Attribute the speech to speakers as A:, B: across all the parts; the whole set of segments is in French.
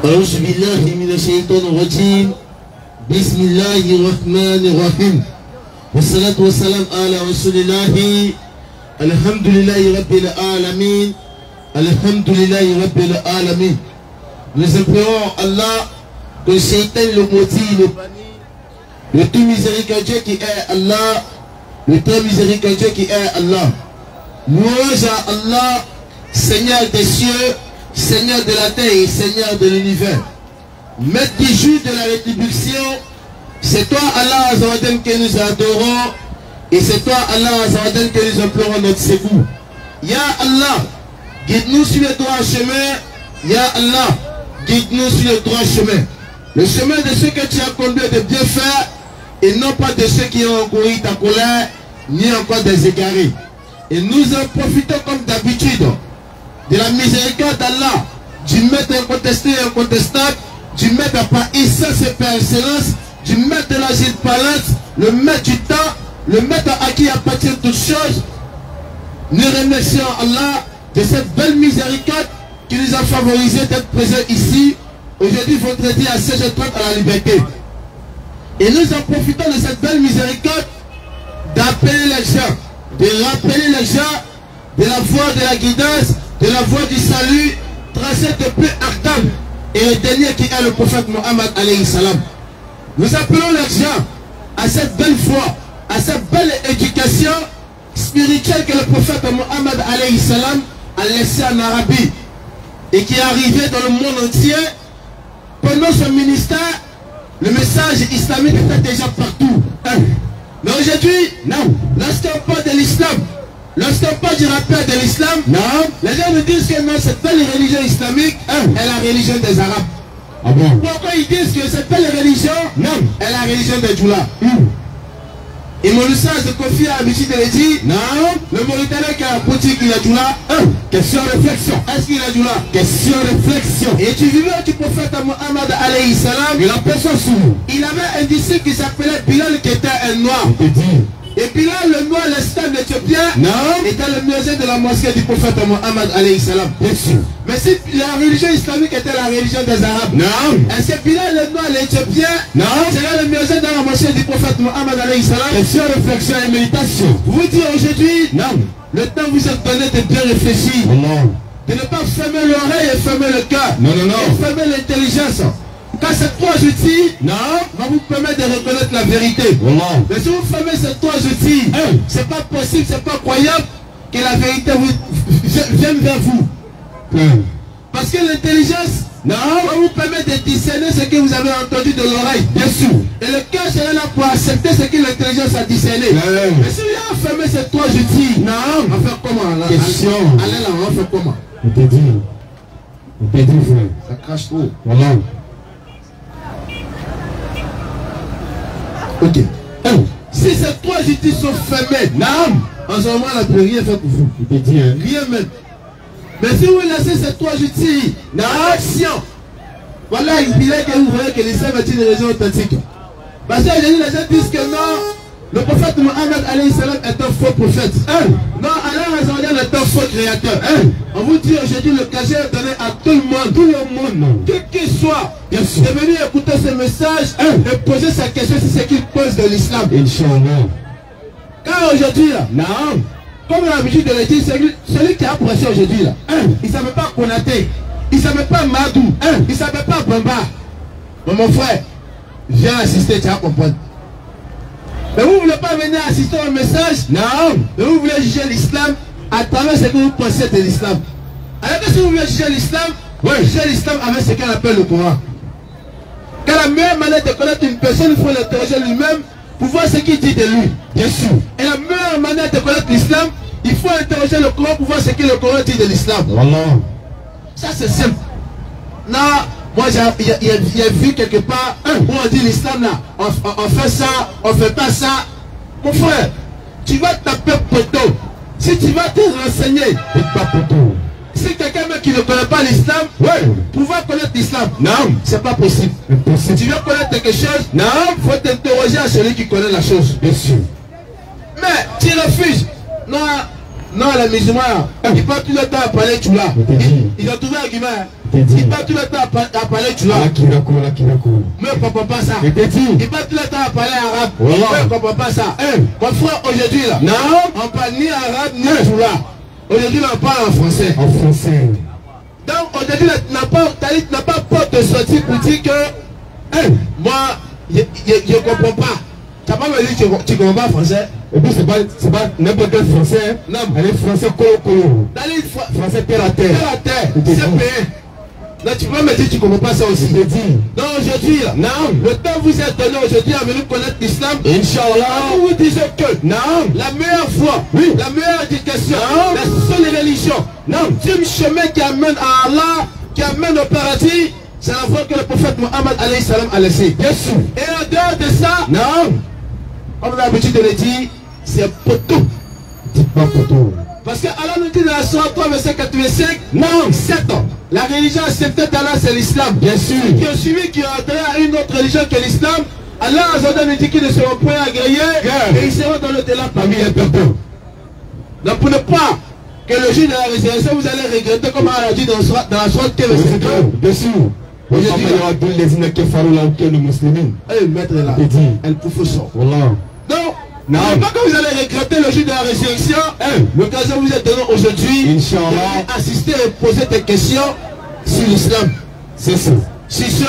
A: أعوذ بالله من الشيطان الرجيم بسم الله الرحمن الرحيم والصلاة والسلام على رسول الله الحمد لله رب العالمين الحمد لله رب العالمين. Nous implorons Allah que Shaitan le maudit, le banni, le tout miséricordieux qui est Allah, le très miséricordieux qui est Allah. Louange à Allah, Seigneur des cieux, Seigneur de la terre et Seigneur de l'univers. Maître du jour de la rétribution, c'est toi Allah Azzawajal que nous adorons et c'est toi Allah Azzawajal que nous implorons notre secours. Ya Allah, guide-nous sur le droit chemin. Ya Allah, guide-nous sur le droit chemin. Le chemin de ceux que tu as conduits de bien faire et non pas de ceux qui ont encouru ta colère ni encore des égarés. Et nous en profitons comme d'habitude de la miséricorde d'Allah, du maître incontesté et incontestable, du maître par essence et par excellence, du maître de l'agile parlante, le maître du temps, le maître à qui appartient toutes choses. Nous remercions Allah de cette belle miséricorde qui nous a favorisé d'être présents ici, aujourd'hui vendredi à 16h30 à la liberté. Et nous en profitons de cette belle miséricorde d'appeler les gens, de rappeler les gens de la voie de la guidance, de la voie du salut, tracée depuis Adam et le dernier qui est le prophète Mohammed alayhi salam. Nous appelons les gens à cette belle voie, à cette belle éducation spirituelle que le prophète Mohammed alayhi salam a laissée en Arabie et qui est arrivé dans le monde entier. Pendant son ministère, le message islamique était déjà partout. Mais aujourd'hui, non, lorsqu'on parle de l'islam, lorsqu'on parle du rappel de l'islam, les gens nous disent que non, cette belle religion islamique est la religion des Arabes. Ah bon? Pourquoi ils disent que cette belle religion est la religion des Djoula? Et mon message de Kofi a l'habitude de le dire, non, le Mauritanien qui a boutique il a Djoula, question réflexion. Est-ce qu'il a Djoula? Question réflexion. Et tu vivais du prophète Mohammed alayhi salam, il a personne sous. Il avait un disciple qui s'appelait Bilal qui était un noir. Et Bilal le noir, l'esclave éthiopien, était le muezzin de la mosquée du prophète Mohammed alayhi salam. Bien sûr. Mais si la religion islamique était la religion des Arabes, est-ce que Bilal le noir, l'Éthiopien, serait le muezzin dans la mosquée du prophète Mohammed alayhi salam? Question, réflexion et méditation. Vous dites aujourd'hui, le temps vous est donné de bien réfléchir. De ne pas fermer l'oreille et fermer le cœur. Et fermer l'intelligence. Car ces trois outils vont vous permettre de reconnaître la vérité. Mais si vous fermez ces trois outils, c'est pas possible, c'est pas croyable que la vérité vienne vers vous. Parce que l'intelligence va vous permettre de discerner ce que vous avez entendu de l'oreille. Bien sûr. Et le cœur sera là pour accepter ce que l'intelligence a discerné. Mais si vous avez fermé ces trois outils, on va faire comment là? Question. Allez là, on va faire comment? On te dit, frère. Ça crache trop. Voilà. Ok. Si ces trois outils sont fermés, en ce moment, on ne peut rien faire pour vous. Rien même. Mais si vous laissez ces trois outils dans l'action, voilà, il dirait que vous voyez que l'islam est une religion authentique. Parce que les gens disent que non, le prophète Mohammed alayhi salam est un faux prophète. Non, Allah est un faux créateur. On vous dit aujourd'hui l'occasion est donnée à tout le monde, quel qu'il soit, de venir écouter ce message et poser sa question sur ce qu'il pose de l'islam. Inch'Allah. Car aujourd'hui, là, comme on a l'habitude de le dire, celui qui a approché aujourd'hui, là, il ne savait pas Konaté, il ne savait pas Madou, il ne savait pas Bamba. Mais mon frère, viens assister, tu vas comprendre. Mais vous ne voulez pas venir assister au message? Mais vous voulez juger l'islam à travers ce que vous pensez de l'islam. Alors que si vous voulez juger l'islam, juger l'islam avec ce qu'on appelle le Coran. Car la meilleure manière de connaître une personne, il faut l'interroger lui-même pour voir ce qu'il dit de lui. Bien sûr. Et la meilleure manière de connaître l'islam, il faut interroger le Coran pour voir ce que le Coran dit de l'islam. Ça c'est simple. Non, moi j'ai vu quelque part où on dit l'islam là, on fait ça, on fait pas ça. Mon frère, tu vas taper poteau. Si tu vas te renseigner, si quelqu'un qui ne connaît pas l'islam, pouvoir connaître l'islam, c'est pas possible. Si tu veux connaître quelque chose, il faut t'interroger à celui qui connaît la chose. Bien sûr. Mais tu refuses. Non, Non, les musulmans, ils passent tout le temps à parler Tchoula. Ils ont trouvé un argument. Ils passent tout le temps à parler Tchoula. Mais on ne comprend pas ça. Ils passent tout le temps à parler arabe. Mais on ne comprend pas ça. Mon frère, aujourd'hui, là, on ne parle ni arabe ni Tchoula. Aujourd'hui, on parle en français. Donc, aujourd'hui, tu n'as pas porte de sortie pour dire que moi, je ne comprends pas. Tu n'as pas me dire que tu ne comprends pas français.
B: Et puis c'est pas n'importe quel français.
A: Non.
B: Elle est français colo. Français terre à terre.
A: Terre à terre. C'est payé. Non, tu peux me dire que tu ne comprends pas ça aussi.
B: Je dis.
A: Donc aujourd'hui, le temps vous est donné aujourd'hui à venir connaître l'islam.
B: Inch'Allah.
A: Vous disiez que la meilleure foi, la meilleure éducation, la seule religion, le chemin qui amène à Allah, qui amène au paradis, c'est la foi que le prophète Mohammed alayhi salam a laissée.
B: Bien sûr.
A: Et en dehors de ça, on a l'habitude de le dire, c'est poteau.
B: Dites pas poteau.
A: Parce que Allah nous dit dans la Sourate 3, verset 85, 7 ans. La religion acceptée d'Allah, c'est l'islam.
B: Bien sûr.
A: Qui ont suivi, qui ont entré à une autre religion que l'islam, Allah a nous dit qu'ils ne seront point agréés et ils seront dans le délat parmi les peuples. Donc pour ne pas que le jour de la résurrection, vous allez regretter comme Allah a dit dans la Sourate 2, verset 2.
B: Bien sûr. Aujourd'hui, il y aura deux les inakés faroula ou les musulmans.
A: Et maître là, elle pouffe ça.
B: Voilà.
A: Donc, pas que vous allez regretter le jour de la résurrection, l'occasion vous est donnée aujourd'hui
B: Inch'Allah,
A: assister et poser des questions sur l'islam.
B: C'est ça.
A: Si ce,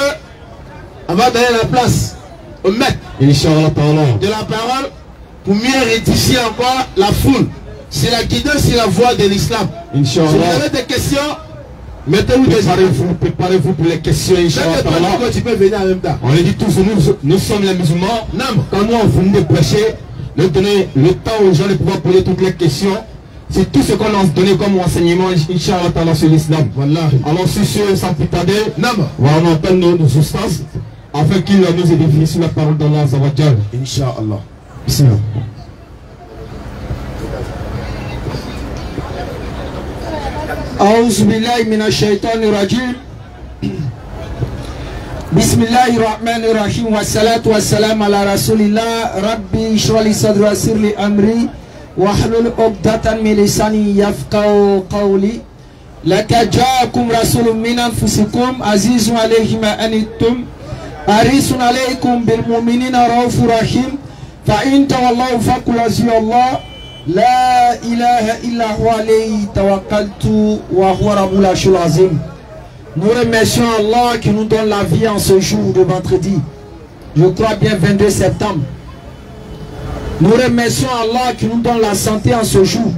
A: on va donner la place au maître
B: Inch'Allah
A: de la parole pour mieux rédiger encore la foule. C'est la guidance, c'est la voie de l'islam.
B: Inch'Allah.
A: Si vous avez des questions, mettez-vous des
B: Préparez-vous pour les questions, Inch'Allah.
A: Tu peux venir en même temps.
B: On le dit tous, nous sommes les musulmans. Quand nous on venait de prêcher, de donner le temps aux gens de pouvoir poser toutes les questions. C'est tout ce qu'on a donné comme enseignement, Inch'Allah, sur l'islam. Voilà. Alors, sur ce, sans plus tarder, on appelle nos substances afin qu'ils nous édifient sur la parole d'Allah.
A: Inch'Allah.
B: Bismillah.
C: أعوذ بالله من الشيطان الرجيم بسم الله الرحمن الرحيم والصلاة والسلام على رسول الله ربي اشرح لي صدري ويسر لي أمري واحلل عقدة من لساني يفقهوا قولي لقد جاءكم رسول من أنفسكم عزيز عليه ما أنتم حريص عليكم بالمؤمنين رؤوف رحيم فإن تولوا فقل حسبي الله لا إله إلا هو عليه توكلت وهو رب العرش العظيم. Nous remercions Allah qui nous donne la vie en ce jour de vendredi, je crois bien 22 septembre. Nous remercions Allah qui nous donne la santé en ce jour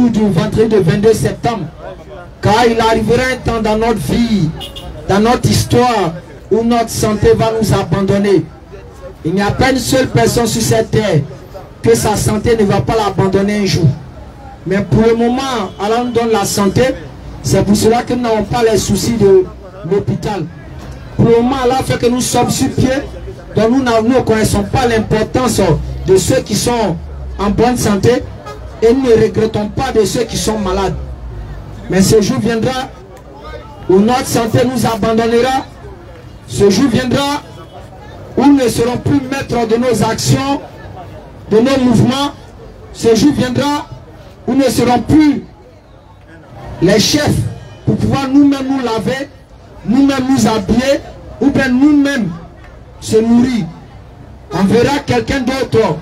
C: du vendredi de 22 septembre. Car il arrivera un temps dans notre vie, dans notre histoire, où notre santé va nous abandonner. Il n'y a pas une seule personne sur cette terre que sa santé ne va pas l'abandonner un jour. Mais pour le moment, Allah nous donne la santé. C'est pour cela que nous n'avons pas les soucis de l'hôpital. Pour le moment, Allah fait que nous sommes sur pied. Donc nous ne connaissons pas l'importance de ceux qui sont en bonne santé. Et nous ne regrettons pas de ceux qui sont malades. Mais ce jour viendra où notre santé nous abandonnera. Ce jour viendra où nous ne serons plus maîtres de nos actions, de nos mouvements. Ce jour viendra où nous ne serons plus les chefs pour pouvoir nous-mêmes nous laver, nous-mêmes nous habiller, ou bien nous-mêmes se nourrir. On verra quelqu'un d'autre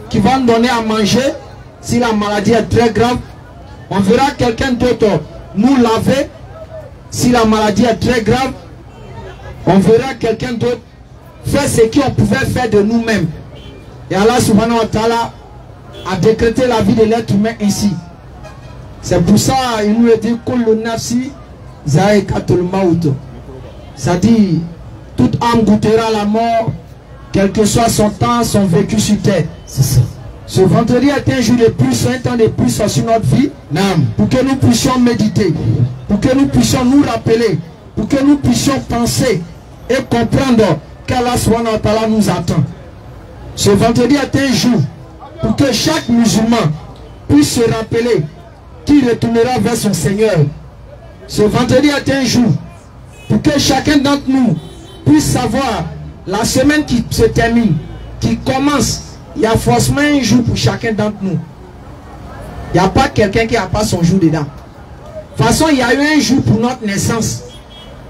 C: qui va nous donner à manger si la maladie est très grave. On verra quelqu'un d'autre nous laver si la maladie est très grave. On verra quelqu'un d'autre faire ce qu'on pouvait faire de nous-mêmes. Et Allah subhanahu wa ta'ala a décrété la vie de l'être humain ainsi. C'est pour ça qu'il nous dit Kullu nafsi za'iqatul maut. C'est-à-dire, toute âme goûtera la mort, quel que soit son temps, son vécu sur terre.
B: C'est ça.
C: Ce vendredi est un jour de plus, un temps de plus sur notre vie, pour que nous puissions méditer, pour que nous puissions nous rappeler, pour que nous puissions penser et comprendre qu'Allah subhanahu wa ta'ala nous attend. Ce vendredi est un jour pour que chaque musulman puisse se rappeler qu'il retournera vers son Seigneur. Ce vendredi est un jour pour que chacun d'entre nous puisse savoir la semaine qui se termine, qui commence. Il y a forcément un jour pour chacun d'entre nous. Il n'y a pas quelqu'un qui n'a pas son jour dedans. De toute façon, il y a eu un jour pour notre naissance,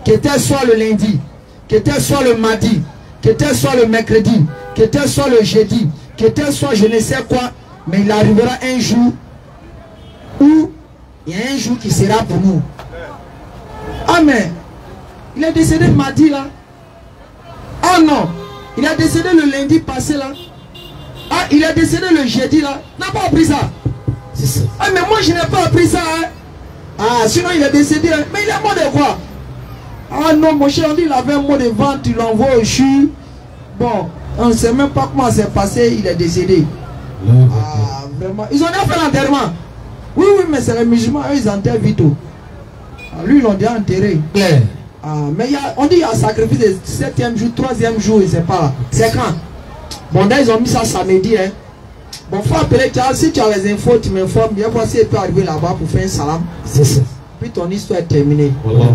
C: qui était soit le lundi, qui était soit le mardi, qui était soit le mercredi, qui était soit le jeudi, qui était soit je ne sais quoi, mais il arrivera un jour où il y a un jour qui sera pour nous. Ah mais, il est décédé le mardi là. Ah non, il est décédé le lundi passé là. Ah, il est décédé le jeudi là. N'a pas appris ça.
A: C'est ça.
C: Ah mais moi je n'ai pas appris ça. Hein. Ah sinon il est décédé. Hein. Mais il est mort de quoi? Ah non mon cher, on dit il avait un mot de vente, tu l'envoies au CHU. Bon, on ne sait même pas comment c'est passé, il est décédé. Ah vraiment. Ils ont déjà fait l'enterrement. Oui, oui, mais c'est les musulmans, eux, ils enterrent vite. Ah, lui, ils l'ont déjà enterré.
A: Claire.
C: Ah, mais on dit qu'il y a un sacrifice de 7e jour, 3e jour, il ne sait pas. C'est quand? Bon, là, ils ont mis ça samedi. Hein. Bon, faut appeler, si tu as les infos, tu m'informes. Bien voir si tu peux arriver là-bas pour faire un salam.
A: C'est ça.
C: Puis ton histoire est terminée.
A: Voilà.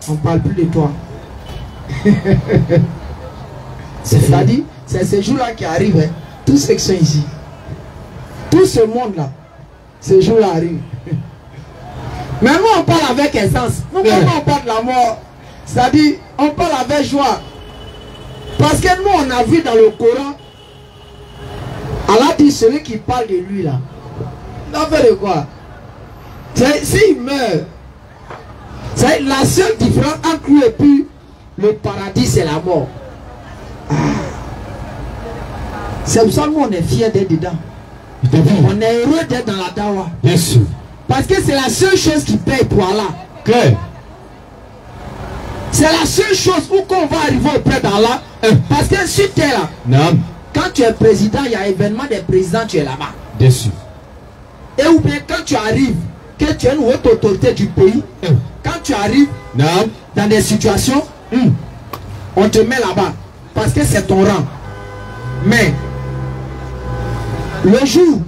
C: On ne parle plus de toi.
A: C'est-à-dire,
C: c'est ces jours-là qui arrivent. Hein. Tous ceux qui sont ici. Tout ce monde-là. Ces jours-là arrivent. Mais nous, on parle avec essence. Nous, comment on parle de la mort? C'est-à-dire, on parle avec joie. Parce que nous, on a vu dans le Coran, Allah dit celui qui parle de lui là. Il a fait de quoi? S'il meurt, c'est la seule différence entre lui et puis le paradis, c'est la mort. Ah. C'est pour ça que nous, on est fiers d'être dedans. On est heureux d'être dans la dawa.
A: Bien sûr.
C: Parce que c'est la seule chose qui paye pour Allah.
A: Claire.
C: C'est la seule chose où qu'on va arriver auprès d'Allah. Parce que sur terre là,
A: Non.
C: quand tu es président, il y a événement des présidents, tu es là-bas.
A: Bien sûr.
C: Et ou bien quand tu arrives, que tu es une haute autorité du pays, quand tu arrives
A: Non.
C: dans des situations, on te met là-bas. Parce que c'est ton rang. Mais le jour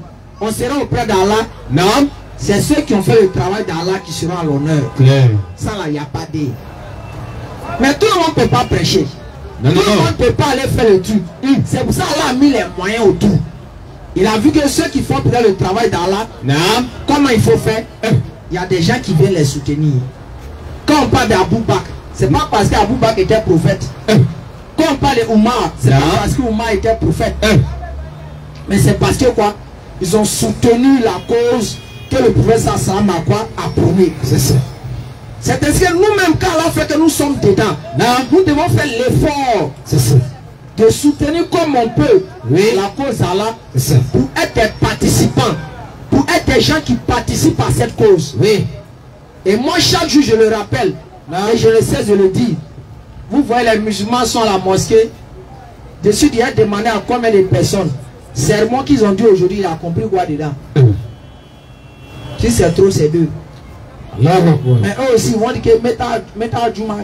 C: où on sera auprès d'Allah,
A: Non.
C: c'est ceux qui ont fait le travail d'Allah qui seront à l'honneur.
A: Claire.
C: Ça là, il n'y a pas de. Mais tout le monde ne peut pas prêcher.
A: Non,
C: Tout
A: non,
C: le
A: non.
C: monde ne peut pas aller faire le truc. C'est pour ça qu'Allah a mis les moyens autour. Il a vu que ceux qui font peut-être le travail d'Allah,
A: Non.
C: comment il faut faire, il y a des gens qui viennent les soutenir. Quand on parle d'Abou Bakr, c'est pas parce qu'Abou Bakr était prophète. Quand on parle d'Oumar, c'est pas parce qu'Oumar était prophète. Mais c'est parce que quoi? Ils ont soutenu la cause que le prophète Sallam a quoi? A promis.
A: C'est ça.
C: C'est parce que nous-mêmes, quand Allah fait que nous sommes dedans, nous devons faire l'effort
A: C'est ça.
C: de soutenir comme on peut la cause d'Allah
A: C'est ça.
C: pour être des participants, pour être des gens qui participent à cette cause.
A: Oui.
C: Et moi, chaque jour, je le rappelle, et je ne sais de le dire. Vous voyez, les musulmans sont à la mosquée. Dessus, il a demandé à combien de personnes. Sermon qu'ils ont dit aujourd'hui, il a compris quoi dedans. Si c'est trop, c'est deux.
A: Là,
C: Mais eux aussi, ils vont dire que Meta Juma.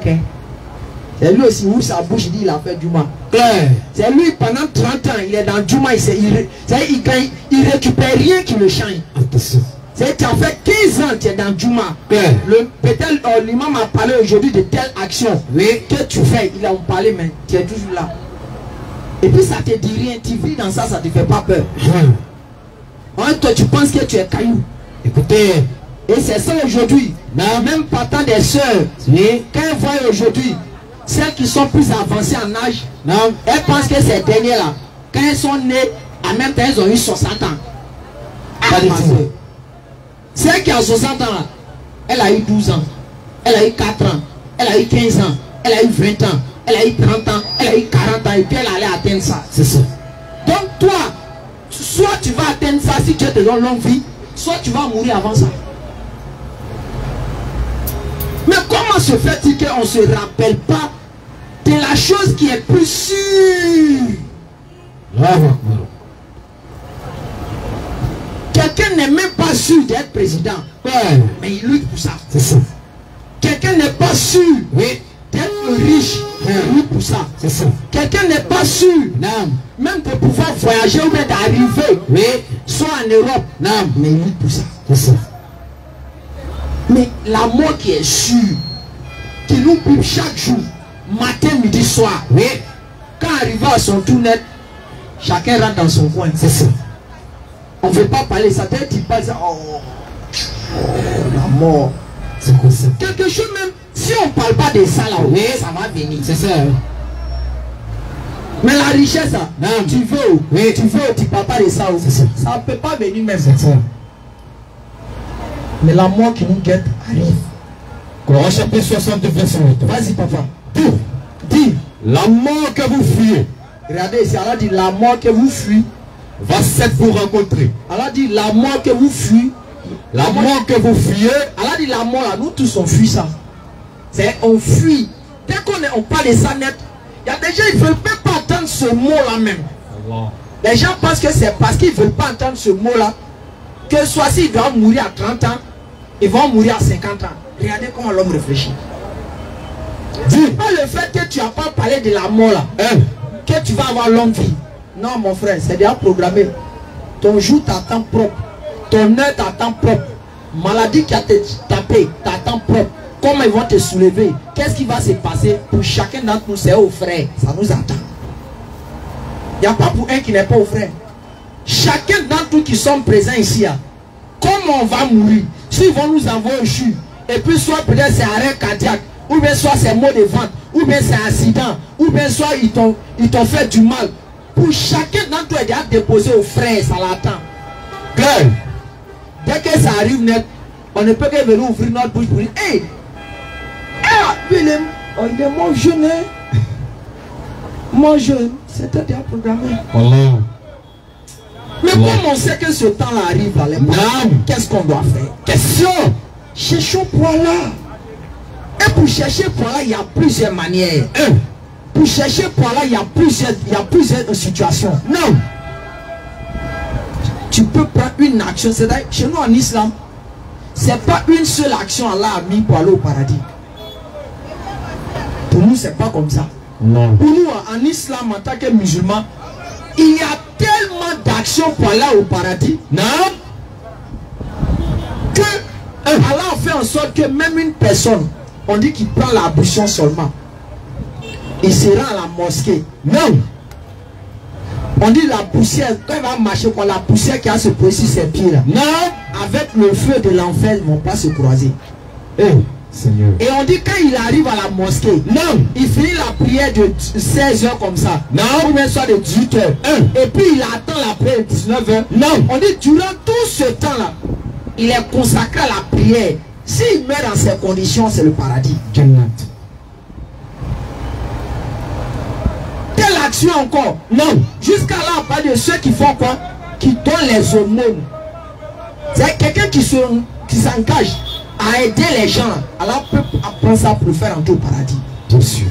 C: C'est lui aussi où sa bouche dit il a fait Juma.
A: Claire.
C: C'est lui pendant 30 ans, il est dans Juma, il récupère rien qui le change.
A: Attention.
C: C'est tu as fait 15 ans, tu es dans Juma.
A: Claire.
C: Peut-être l'imam a parlé aujourd'hui de telle action.
A: Oui.
C: Que tu fais, il a parlé, mais tu es toujours là. Et puis ça te dit rien, tu vis dans ça, ça te fait pas peur. Toi, tu penses que tu es caillou.
A: Écoutez.
C: Et c'est ça aujourd'hui. Même partant des soeurs,
A: Oui.
C: quand elles voient aujourd'hui, celles qui sont plus avancées en âge,
A: Non.
C: elles pensent que ces derniers-là, quand elles sont nées, en même temps, elles ont eu 60 ans.
A: Pas du
C: ma
A: tout.
C: soeur. Celle qui a 60 ans, là, elle a eu 12 ans, elle a eu 4 ans, elle a eu 15 ans, elle a eu 20 ans, elle a eu 30 ans, elle a eu 40 ans, et puis elle allait atteindre ça.
A: C'est ça.
C: Donc toi, soit tu vas atteindre ça si Dieu te donne longue vie, soit tu vas mourir avant ça. Mais comment se fait-il qu'on ne se rappelle pas de la chose qui est plus sûre?
A: Là,
C: Quelqu'un n'est même pas sûr d'être président,
A: ouais.
C: mais il lutte pour ça.
A: C'est ça.
C: Quelqu'un n'est pas sûr
A: Oui.
C: d'être riche, il lutte pour ça.
A: C'est ça.
C: Quelqu'un n'est pas sûr
A: Non.
C: même de pouvoir voyager ou bien d'arriver,
A: Oui.
C: soit en Europe,
A: Non.
C: mais il lutte pour ça.
A: C'est ça.
C: Mais la mort qui est sûre, qui nous pipe chaque jour, matin, midi, soir.
A: Oui.
C: Quand arrivé à son tour net, chacun rentre dans son coin.
A: C'est ça.
C: On ne veut pas parler ça. Tu parles ça. Oh, la mort.
B: C'est quoi ça?
C: Quelque chose même. Si on ne parle pas de ça là, oui, ça va venir.
B: C'est ça.
C: Mais la richesse, là,
B: non.
C: tu veux, oui, tu veux, tu ne parles pas de ça. Ça ne peut pas venir même.
B: C'est ça.
C: Mais la mort qui nous guette arrive.
B: Coran chapitre 62, verset 8.
C: Vas-y, papa.
B: Dis, la mort que vous fuyez.
C: Regardez ici, Allah dit la mort que vous fuyez
B: va certes vous rencontrer.
C: Allah dit la mort que vous fuyez.
B: La mort que vous fuyez.
C: Allah dit la mort là, nous tous on fuit ça. C'est on fuit. Dès qu'on parle de ça net, il y a des gens qui ne veulent même pas entendre ce mot là même. Allah. Les gens pensent que c'est parce qu'ils ne veulent pas entendre ce mot là que soit s'ils doivent mourir à 30 ans, ils vont mourir à 50 ans. Regardez comment l'homme réfléchit. Dis pas le fait que tu n'as pas parlé de la mort là, que tu vas avoir longue vie. Non mon frère, c'est déjà programmé. Ton jour t'attend propre. Ton heure t'attend propre. Maladie qui a te tapé t'attend propre. Comment ils vont te soulever? Qu'est-ce qui va se passer? Pour chacun d'entre nous, c'est au frère. Ça nous attend. Il n'y a pas pour un qui n'est pas au frère. Chacun d'entre nous qui sommes présents ici, comment on va mourir? S'ils vont nous envoyer au CHU, et puis soit peut-être c'est arrêt cardiaque, ou bien soit c'est maux de ventre, ou bien c'est accident, ou bien soit ils t'ont fait du mal. Pour chacun d'entre nous, il a déposé au frère, ça l'attend. Claire. Dès que ça arrive net, on ne peut que venir ouvrir notre bouche pour dire hey, il est mon jeune, hein? Mon jeune, c'était déjà programmé.
B: Allah.
C: Mais comme on sait que ce temps-là arrive, qu'est-ce qu'on doit faire? Question. Cherchons pour Allah. Et pour chercher pour Allah, il y a plusieurs manières. Pour chercher pour Allah, il y a plusieurs situations. Non. Tu peux prendre une action. C'est-à-dire, chez nous en islam, c'est pas une seule action Allah a mis pour aller au paradis. Pour nous, c'est pas comme ça. Non. Pour nous, en islam, en tant que musulmans, il y a tellement d'actions pour aller au paradis. Non. Que Allah a fait en sorte que même une personne, on dit qu'il prend l'ablution seulement, il se rend à la mosquée. Non. On dit la poussière, quand il va marcher, quoi, la poussière qui a se poser sur ses pieds là. Non. Avec le feu de l'enfer, ils ne vont pas se croiser. Seigneur. Et on dit quand il arrive à la mosquée, non, il finit la prière de 16 h comme ça. Non. Ou bien soit de 18 h. Et puis il attend la prière de 19 h. Non. On dit durant tout ce temps-là, il est consacré à la prière. S'il meurt dans ces conditions, c'est le paradis. Jannat. Telle action encore. Non. Jusqu'à là, on parle de ceux qui font quoi? Qui donnent les aumônes. C'est quelqu'un qui s'engage à aider les gens. Alors on peut apprendre ça pour le faire entrer au paradis. Bien sûr.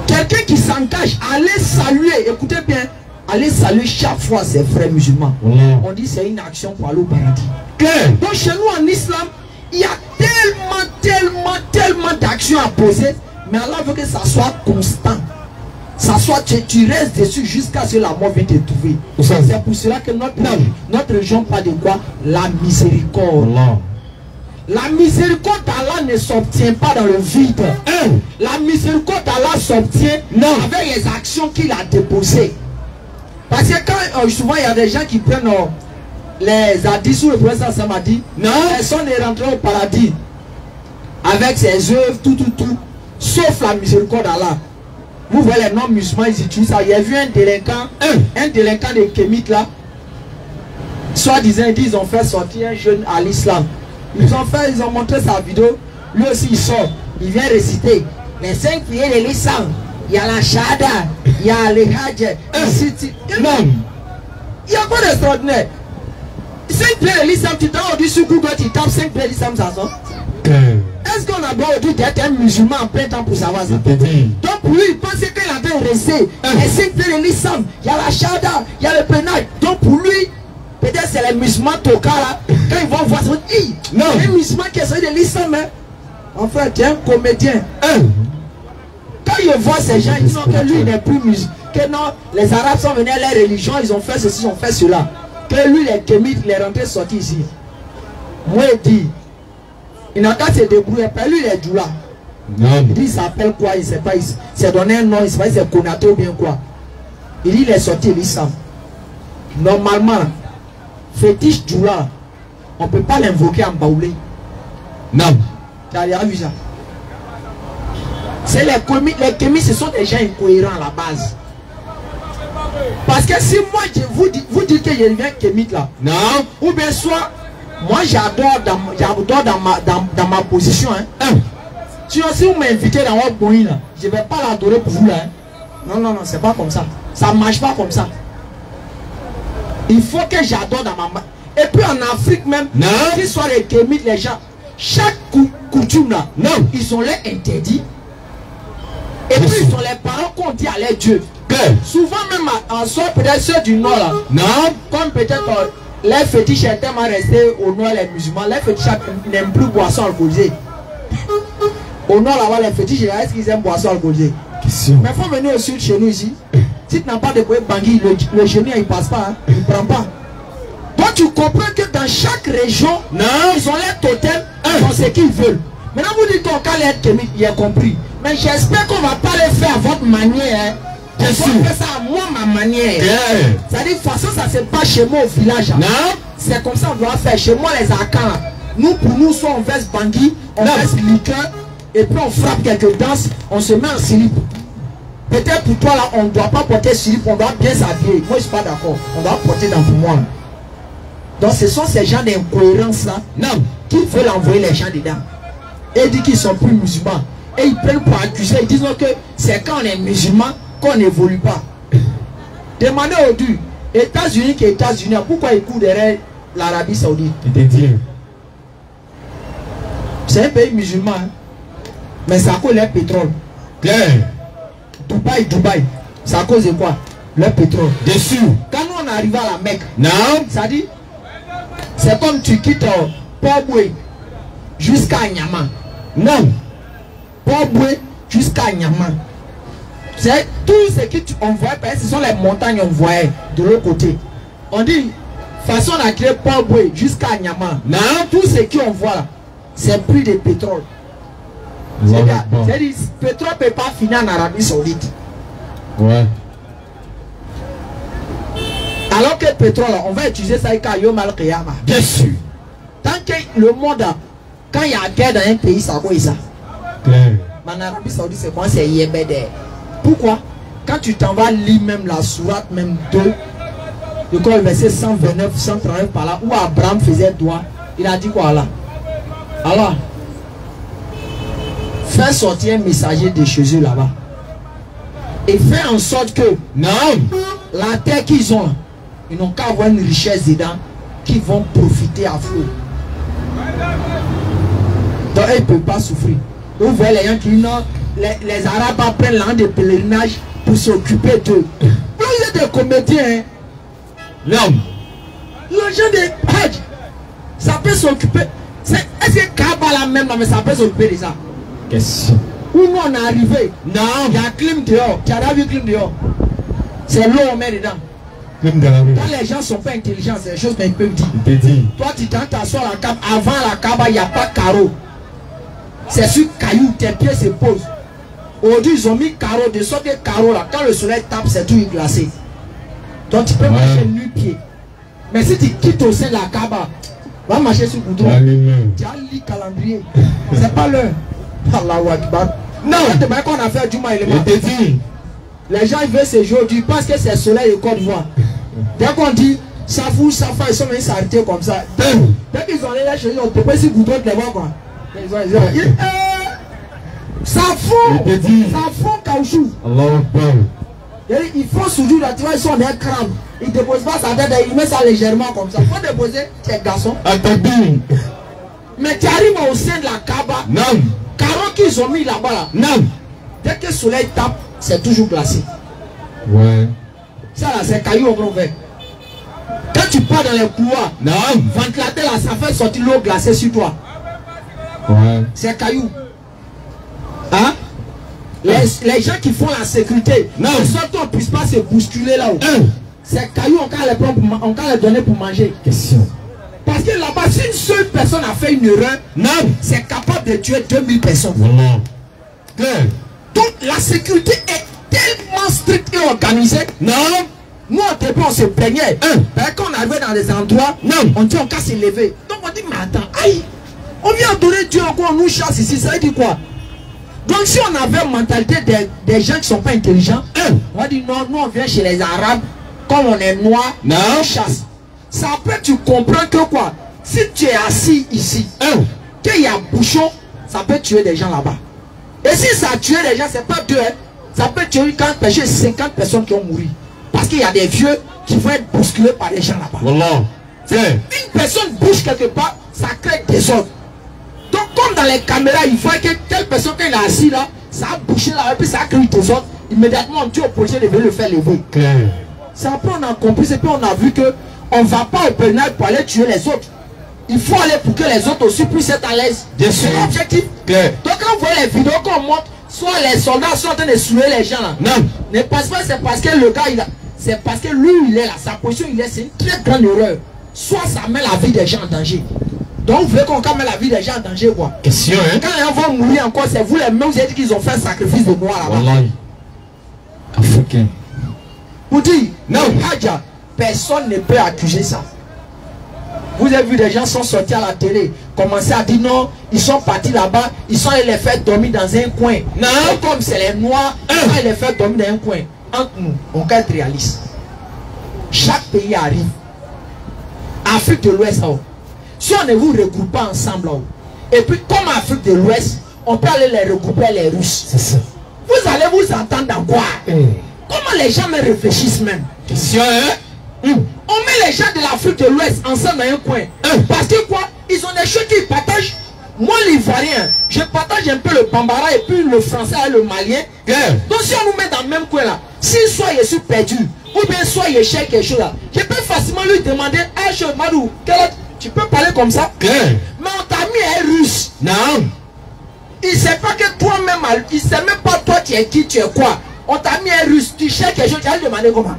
C: Quelqu'un qui s'engage à aller saluer, écoutez bien, aller saluer chaque fois ses frères musulmans. On dit c'est une action pour aller au paradis. Donc chez nous en islam, il y a tellement d'actions à poser. Mais Allah veut que ça soit constant. Ça soit, tu restes dessus jusqu'à ce que la mort vienne te trouver. C'est pour cela que notre religion parle de quoi? La miséricorde. Allah. La miséricorde d'Allah ne s'obtient pas dans le vide. La miséricorde d'Allah s'obtient avec les actions qu'il a déposées. Parce que quand souvent il y a des gens qui prennent les hadiths où le prophète Sam a dit personne n'est rentré au paradis avec ses œuvres, tout, sauf la miséricorde d'Allah. Vous voyez les non-musulmans, ils utilisent ça. Il y a vu un délinquant de Kémite là. Soi-disant, ils ont fait sortir un jeune à l'islam. Ils ont montré sa vidéo. Lui aussi, il sort. Il vient réciter les 5 prières de l'islam. Il y a la shahada, il y a le hajj. Non. Il y a quoi d'extraordinaire? 5 prières de l'islam, tu t'as dit sur Google, tu tapes 5 prières de l'islam, ça sort. Est-ce qu'on a besoin d'être un musulman en plein temps pour savoir ça? Donc pour lui, il pensait qu'il avait resté. Les 5 prières de l'islam, il y a la shahada, il y a le pénal. Donc pour lui, peut-être c'est les musulmans toka là. Quand ils vont voir ça, ils vont dire, un musulman qui est sorti de l'islam, en fait, tu es un comédien. Quand ils voient ces gens, ils disent que lui n'est plus musulman. Que non, les Arabes sont venus à leur religion, ils ont fait ceci, ils ont fait cela. Que lui, les Kémites, il est rentré sorti ici. Moi, il dit, il n'a qu'à se débrouiller. Après lui, il est Djoula. Il dit, il s'appelle quoi? Il ne sait pas. Il s'est donné un nom, il ne sait pas, il s'est Konaté ou bien quoi. Il dit, il est sorti de l'islam. Normalement, fétiche Djoula, on ne peut pas l'invoquer en baoulé.
B: Non.
C: Tu as déjà vu ça? C'est les kémis, ce sont des gens incohérents à la base. Parce que si moi, vous dites que je deviens kémite là,
B: Non.
C: ou bien soit, moi j'adore dans ma position. Hein. Si vous m'invitez dans votre bourri là, je ne vais pas l'adorer pour vous là. Hein. Non, non, non, c'est pas comme ça. Ça ne marche pas comme ça. Il faut que j'adore dans ma main. Et puis en Afrique même, qu'ils soient les kémites, les gens, chaque coutume là, non, ils ont l'air interdits. Et puis ils ont les parents qu'on dit à leur Dieu. Souvent même en soi, peut-être ceux du nord là, non, comme peut-être les fétiches sont tellement restés au nord les musulmans, les fétiches n'aiment plus boisson alcoolisée. Au nord là-bas, les fétiches, est-ce qu'ils aiment boisson alcoolisée? Mais il faut venir au sud chez nous ici. Si tu n'as pas de bouée bangui, le génie il passe pas, hein, il ne prend pas. Donc tu comprends que dans chaque région, non, ils ont les totems, ils font ce qu'ils veulent. Maintenant vous dites qu'on va être kémite, il a compris. Mais j'espère qu'on ne va pas le faire à votre manière. Hein. On va faire ça à moi, ma manière. C'est-à-dire, de toute façon, ça ne se passe chez moi au village. C'est comme ça qu'on doit faire. Chez moi, les Akans, nous, pour nous, soit on verse bangui, on verse liqueur, et puis on frappe quelques danses, on se met en slip. Peut-être pour toi, là, on ne doit pas porter slip, on doit bien s'habiller. Moi, je ne suis pas d'accord. On doit porter dans pour moi. Donc, ce sont ces gens d'incohérence-là qui veulent envoyer les gens dedans. Et ils disent qu'ils sont plus musulmans. Et ils prennent pour accuser, ils disent que c'est quand on est musulman qu'on n'évolue pas. Demandez au Dieu, États-Unis qui États-Unis, pourquoi ils courent derrière l'Arabie Saoudite? C'est un pays musulman, hein? Mais ça cause le pétrole. Dubaï, ça cause quoi? Le pétrole. Dessus. Quand nous on arrive à la Mecque, ça dit, c'est comme tu quittes Port-Boué jusqu'à Niamey. Non. Port-Boué jusqu'à Niamey. C'est tout ce que tu envoies, ce sont les montagnes qu'on voyait de l'autre côté. On dit, façon à créer Port-Boué jusqu'à Niamey. Non. Tout ce qu'on voit là, c'est plus de pétrole. C'est-à-dire, le pétrole ne peut pas finir en Arabie Saoudite. Ouais. Alors que le pétrole, on va utiliser ça avec Yom al-Qiyamah. Bien sûr. Tant que le monde, quand il y a guerre dans un pays, ça quoi ça? Mais en Arabie Saoudite, c'est quoi? C'est Yébédé. Pourquoi? Quand tu t'en vas lire même la sourate, même 2, le corps verset 129, 139 par là, où Abraham faisait droit, il a dit quoi là? Alors, fais sortir un messager de chez eux là-bas. Et fais en sorte que la terre qu'ils ont, ils n'ont qu'à avoir une richesse dedans qui vont profiter à fond. Donc ils ne peuvent pas souffrir. Vous voyez les gens qui non, les Arabes prennent l'an de pèlerinage pour s'occuper d'eux. Vous êtes des comédiens. Hein? L'homme. Les gens de Hajj, ça peut s'occuper. Est-ce que Kaaba là même, mais ça peut s'occuper de ça? Question. Où nous on est arrivé? Non. Il y a un clim dehors. Tu as vu le clim dehors? C'est l'eau on met dedans. Quand les gens ne sont pas intelligents, c'est des choses qu'ils peuvent dire. Toi, tu t'assois à la Kaaba. Avant la Kaaba, il n'y a pas de carreau. C'est sur caillou, tes pieds se posent. Aujourd'hui, ils ont mis carreau, de sorte que carreau là, quand le soleil tape, c'est tout glacé. Donc tu peux marcher nu-pied. Mais si tu quittes au sein de la Kaaba, va marcher sur le goudron. Tu as le calendrier. C'est pas l'heure. Allahu Akbar. Non, quand on a fait du mal, les gens ils veulent ce jour, ils pensent que c'est soleil et Côte d'Ivoire. Dès qu'on dit ça fout, ça fait, ils sont venus s'arrêter comme ça. Dès qu'ils ont les chez eux, on peut pas si goudron de les voir quoi. Ça fout caoutchouc. Ils font soudure là, tu vois, ils sont des crânes. Ils ne déposent pas sa tête, ils mettent ça légèrement comme ça. Il faut déposer tes garçons. Mais tu arrives au sein de la Kaaba. Non. Carreaux qu'ils ont mis là-bas là. Non. Dès que le soleil tape, c'est toujours glacé. Ouais. Ça là, c'est caillou au gros vert. Quand tu pars dans les couloirs, ventilateur là, ça fait sortir l'eau glacée sur toi. Ouais. C'est caillou. Hein? Les gens qui font la sécurité, de sorte qu'on ne puisse pas se bousculer là-haut. C'est caillou, on va les donner pour manger. Question. Parce que là-bas, si une seule personne a fait une erreur, c'est capable de tuer 2000 personnes. Donc la sécurité est tellement stricte et organisée Nous, au début, on se plaignait. Quand on arrivait dans des endroits, on dit on casse s'élever. Donc on dit, mais attends, aïe, on vient adorer Dieu encore, on nous chasse ici, ça veut dire quoi? Donc si on avait une mentalité des gens qui ne sont pas intelligents, on va dire non, nous on vient chez les Arabes, comme on est noir, on chasse. Ça peut, tu comprends que quoi? Si tu es assis ici, qu'il y a bouchon, ça peut tuer des gens là-bas. Et si ça a tué des gens, c'est pas deux, ça peut tuer 50 personnes qui ont mouru. Parce qu'il y a des vieux qui vont être bousculés par les gens là-bas. Voilà. Une personne bouge quelque part, ça crée des ordres. Donc comme dans les caméras, il voit que telle personne quand il est assis là, ça a bouché là, et puis ça a créé des ordres. Immédiatement on dit au policier de venir le faire lever. C'est après on a compris, et puis on a vu que on ne va pas au pénal pour aller tuer les autres. Il faut aller pour que les autres aussi puissent être à l'aise. C'est l'objectif. Donc quand vous voyez les vidéos qu'on montre, soit les soldats sont en train de soulever les gens là. Non. Ne pense pas c'est parce que le gars il a. C'est parce que lui il est là, sa position il est, c'est une très grande erreur. Soit ça met la vie des gens en danger. Donc vous voulez qu'on met la vie des gens en danger quoi? Question hein? Quand les gens vont mourir encore, c'est vous les mêmes, vous avez dit qu'ils ont fait un sacrifice de moi là-bas. Africain. Vous dites, non, Hadja, personne ne peut accuser ça. Vous avez vu des gens sont sortis à la télé, commencer à dire non, ils sont partis là-bas, ils sont allés les faire dormir dans un coin. Non, comme c'est les noirs, ils sont allés les faire dormir dans un coin. Entre nous, on peut être réaliste. Chaque pays arrive. Afrique de l'Ouest, si on ne vous regroupe pas ensemble, et puis comme Afrique de l'Ouest, on peut aller les regrouper les Russes. C'est ça. Vous allez vous entendre dans quoi? Comment les gens me réfléchissent même? Question, hein? On met les gens de l'Afrique de l'Ouest ensemble dans un coin. Parce que quoi? Ils ont des choses qu'ils partagent. Moi, l'Ivoirien, je partage un peu le Bambara et puis le Français et le Malien. Donc si on nous met dans le même coin là, si soit je suis perdu, ou bien soit je cherche quelque chose là, je peux facilement lui demander, ah, je Madou, tu peux parler comme ça? Mais on t'a mis un russe. Non. Il ne sait pas que toi-même, il ne sait même pas toi tu es qui, tu es quoi. On t'a mis un russe, tu cherches quelque chose, tu vas lui demander comment?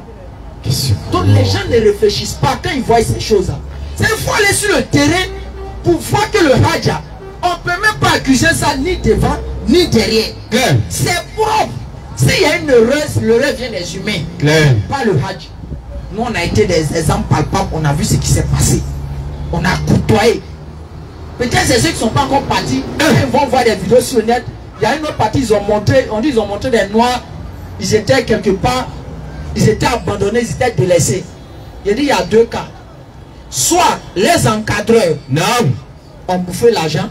C: Donc les gens ne réfléchissent pas quand ils voient ces choses-là. Il faut aller sur le terrain pour voir que le Hadja, on ne peut même pas accuser ça ni devant ni derrière. C'est propre. S'il y a une erreur, l'erreur vient des humains. Pas le Hadja. Nous on a été des exemples palpables, on a vu ce qui s'est passé. On a côtoyé. Peut-être c'est ceux qui ne sont pas encore partis, ils vont voir des vidéos sur le net. Il y a une autre partie, ils ont montré, on dit ils ont montré des noirs, ils étaient quelque part. Ils étaient abandonnés, ils étaient délaissés. Il dit il y a deux cas. Soit les encadreurs ont bouffé l'argent,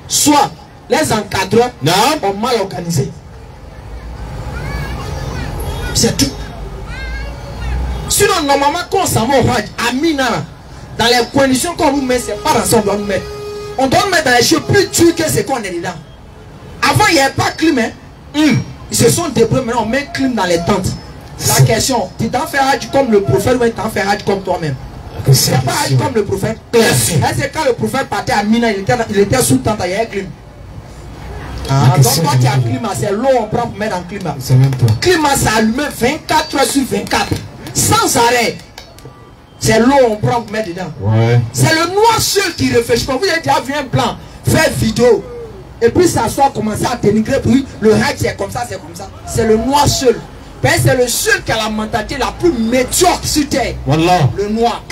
C: soit les encadreurs ont mal organisé. C'est tout. Sinon, normalement, quand on s'en va au Hajj, à Mina, dans les conditions qu'on nous met, c'est pas dans ça qu'on doit nous mettre. On doit nous mettre dans les choses plus dures que ce qu'on est dedans. Avant, il n'y avait pas de clim. Ils se sont débrouillés, maintenant on met clim dans les tentes. La question, tu t'en fais Hajj comme le prophète ou tu t'en fais Hajj comme toi-même? Tu n'as pas Hajj comme le prophète. Est-ce que quand le prophète partait à Mina, il était sous tente, il y avait clim. Donc toi tu as climat, c'est l'eau on prend pour mettre dans le climat. Climat c'est allumé 24 heures sur 24. Sans arrêt. C'est l'eau on prend pour mettre dedans. C'est le noir seul qui réfléchit. Quand vous avez déjà vu un blanc faire vidéo et puis s'asseoir, commencer à dénigrer, puis le Hajj c'est comme ça, c'est comme ça. C'est le noir seul. C'est le seul qui a la mentalité la plus médiocre sur terre. Voilà. Le noir.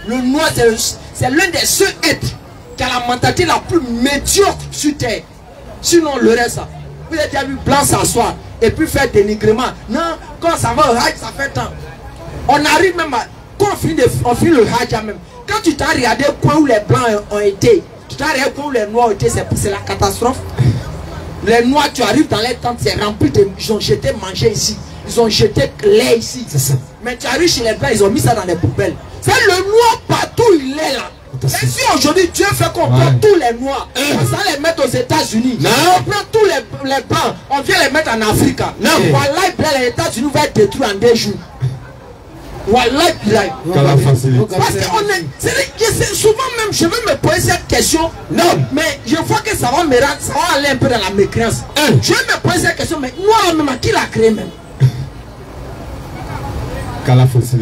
C: Le noir, c'est l'un des seuls êtres qui a la mentalité la plus médiocre sur terre. Sinon, le reste, vous avez déjà vu blanc s'asseoir et puis faire dénigrement. Non, quand ça va au Hajj, ça fait temps. On arrive même à. Quand on finit le Hajj même. Quand tu t'as regardé le coin où les blancs ont été, tu t'as regardé le coin où les noirs ont été, c'est la catastrophe. Les noirs, tu arrives dans les tentes, c'est rempli de. Ils ont jeté manger ici. Ils ont jeté lait ici. Ça. Mais tu arrives chez les blancs, ils ont mis ça dans les poubelles. C'est le noir partout, il est là. Et si aujourd'hui Dieu fait qu'on prend tous les noirs, on va les mettre aux États-Unis. On prend tous les blancs, on vient les mettre en Afrique. Voilà, les États-Unis vont être détruits en 2 jours. Voilà, parce que c'est souvent même, je veux me poser cette question. Non, mais je vois que ça va me rendre, ça va aller un peu dans la mécréance. Je vais me poser cette question, mais moi même, qui l'a créé même?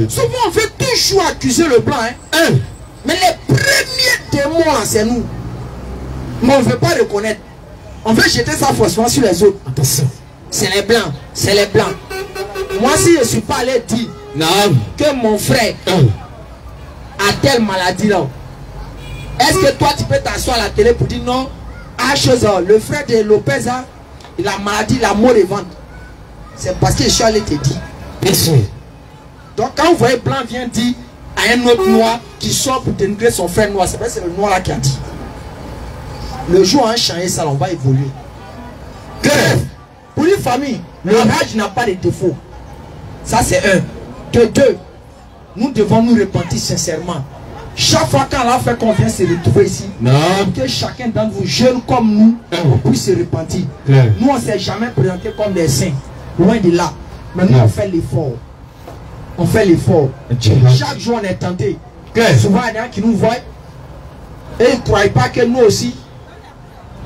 C: Souvent on fait toujours accuser le blanc. Mais les premiers témoins, c'est nous. Mais on ne veut pas reconnaître. On veut jeter ça forcément sur les autres. C'est les blancs. C'est les blancs. Moi, si je ne suis pas allé dire que mon frère a telle maladie là, est-ce que toi tu peux t'asseoir à la télé pour dire non, le frère de Lopez a la maladie, la mort de ventre? C'est parce que je suis allé te dire.
B: Bien sûr.
C: Donc quand vous voyez Blanc vient dire à un autre noir qui sort pour dénigrer son frère noir, c'est parce que c'est le noir là qui a dit. Le jour où on a changé ça, on va évoluer. Pour une famille, le rage n'a pas de défaut. Ça c'est un. De deux, nous devons nous repentir sincèrement. Chaque fois qu'Allah fait qu'on vient se retrouver ici, que chacun d'entre vous, jeunes comme nous, on puisse se repentir. Nous, on ne s'est jamais présenté comme des saints. Loin de là. Mais nous, on fait l'effort. On fait l'effort. Chaque jour, on est tenté. Souvent, il y en a qui nous voient et ils ne croient pas que nous aussi,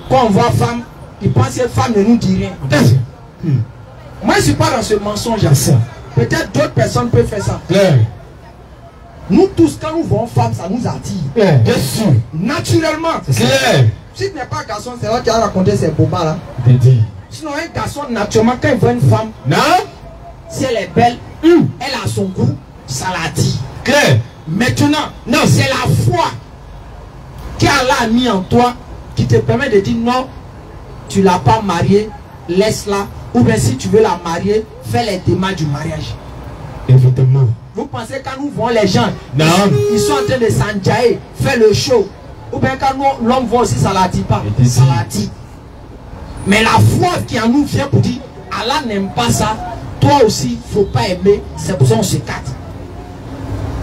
C: quand on voit femme, ils pensent que femme ne nous dit rien. Moi, je ne suis pas dans ce mensonge. Peut-être d'autres personnes peuvent faire ça. Nous tous, quand nous voyons femme, ça nous attire. Naturellement. Si tu n'es pas garçon, c'est là qui a raconté ces bobas là. Sinon, un garçon, naturellement, quand il voit une femme, si elle est belle, elle a son goût, ça l'attire. Maintenant, c'est la foi qu'Allah a mis en toi qui te permet de dire non, tu ne l'as pas mariée, laisse-la. Ou bien si tu veux la marier, fais les démarches du mariage.
B: Évidemment.
C: Vous pensez quand nous voyons les gens, ils sont en train de s'enjailler, faire le show. Ou bien quand l'homme voit aussi, ça ne l'attire pas. Ça l'attire. Mais la foi qui en nous vient pour dire, Allah n'aime pas ça, toi aussi, il ne faut pas aimer, c'est pour ça qu'on se casse.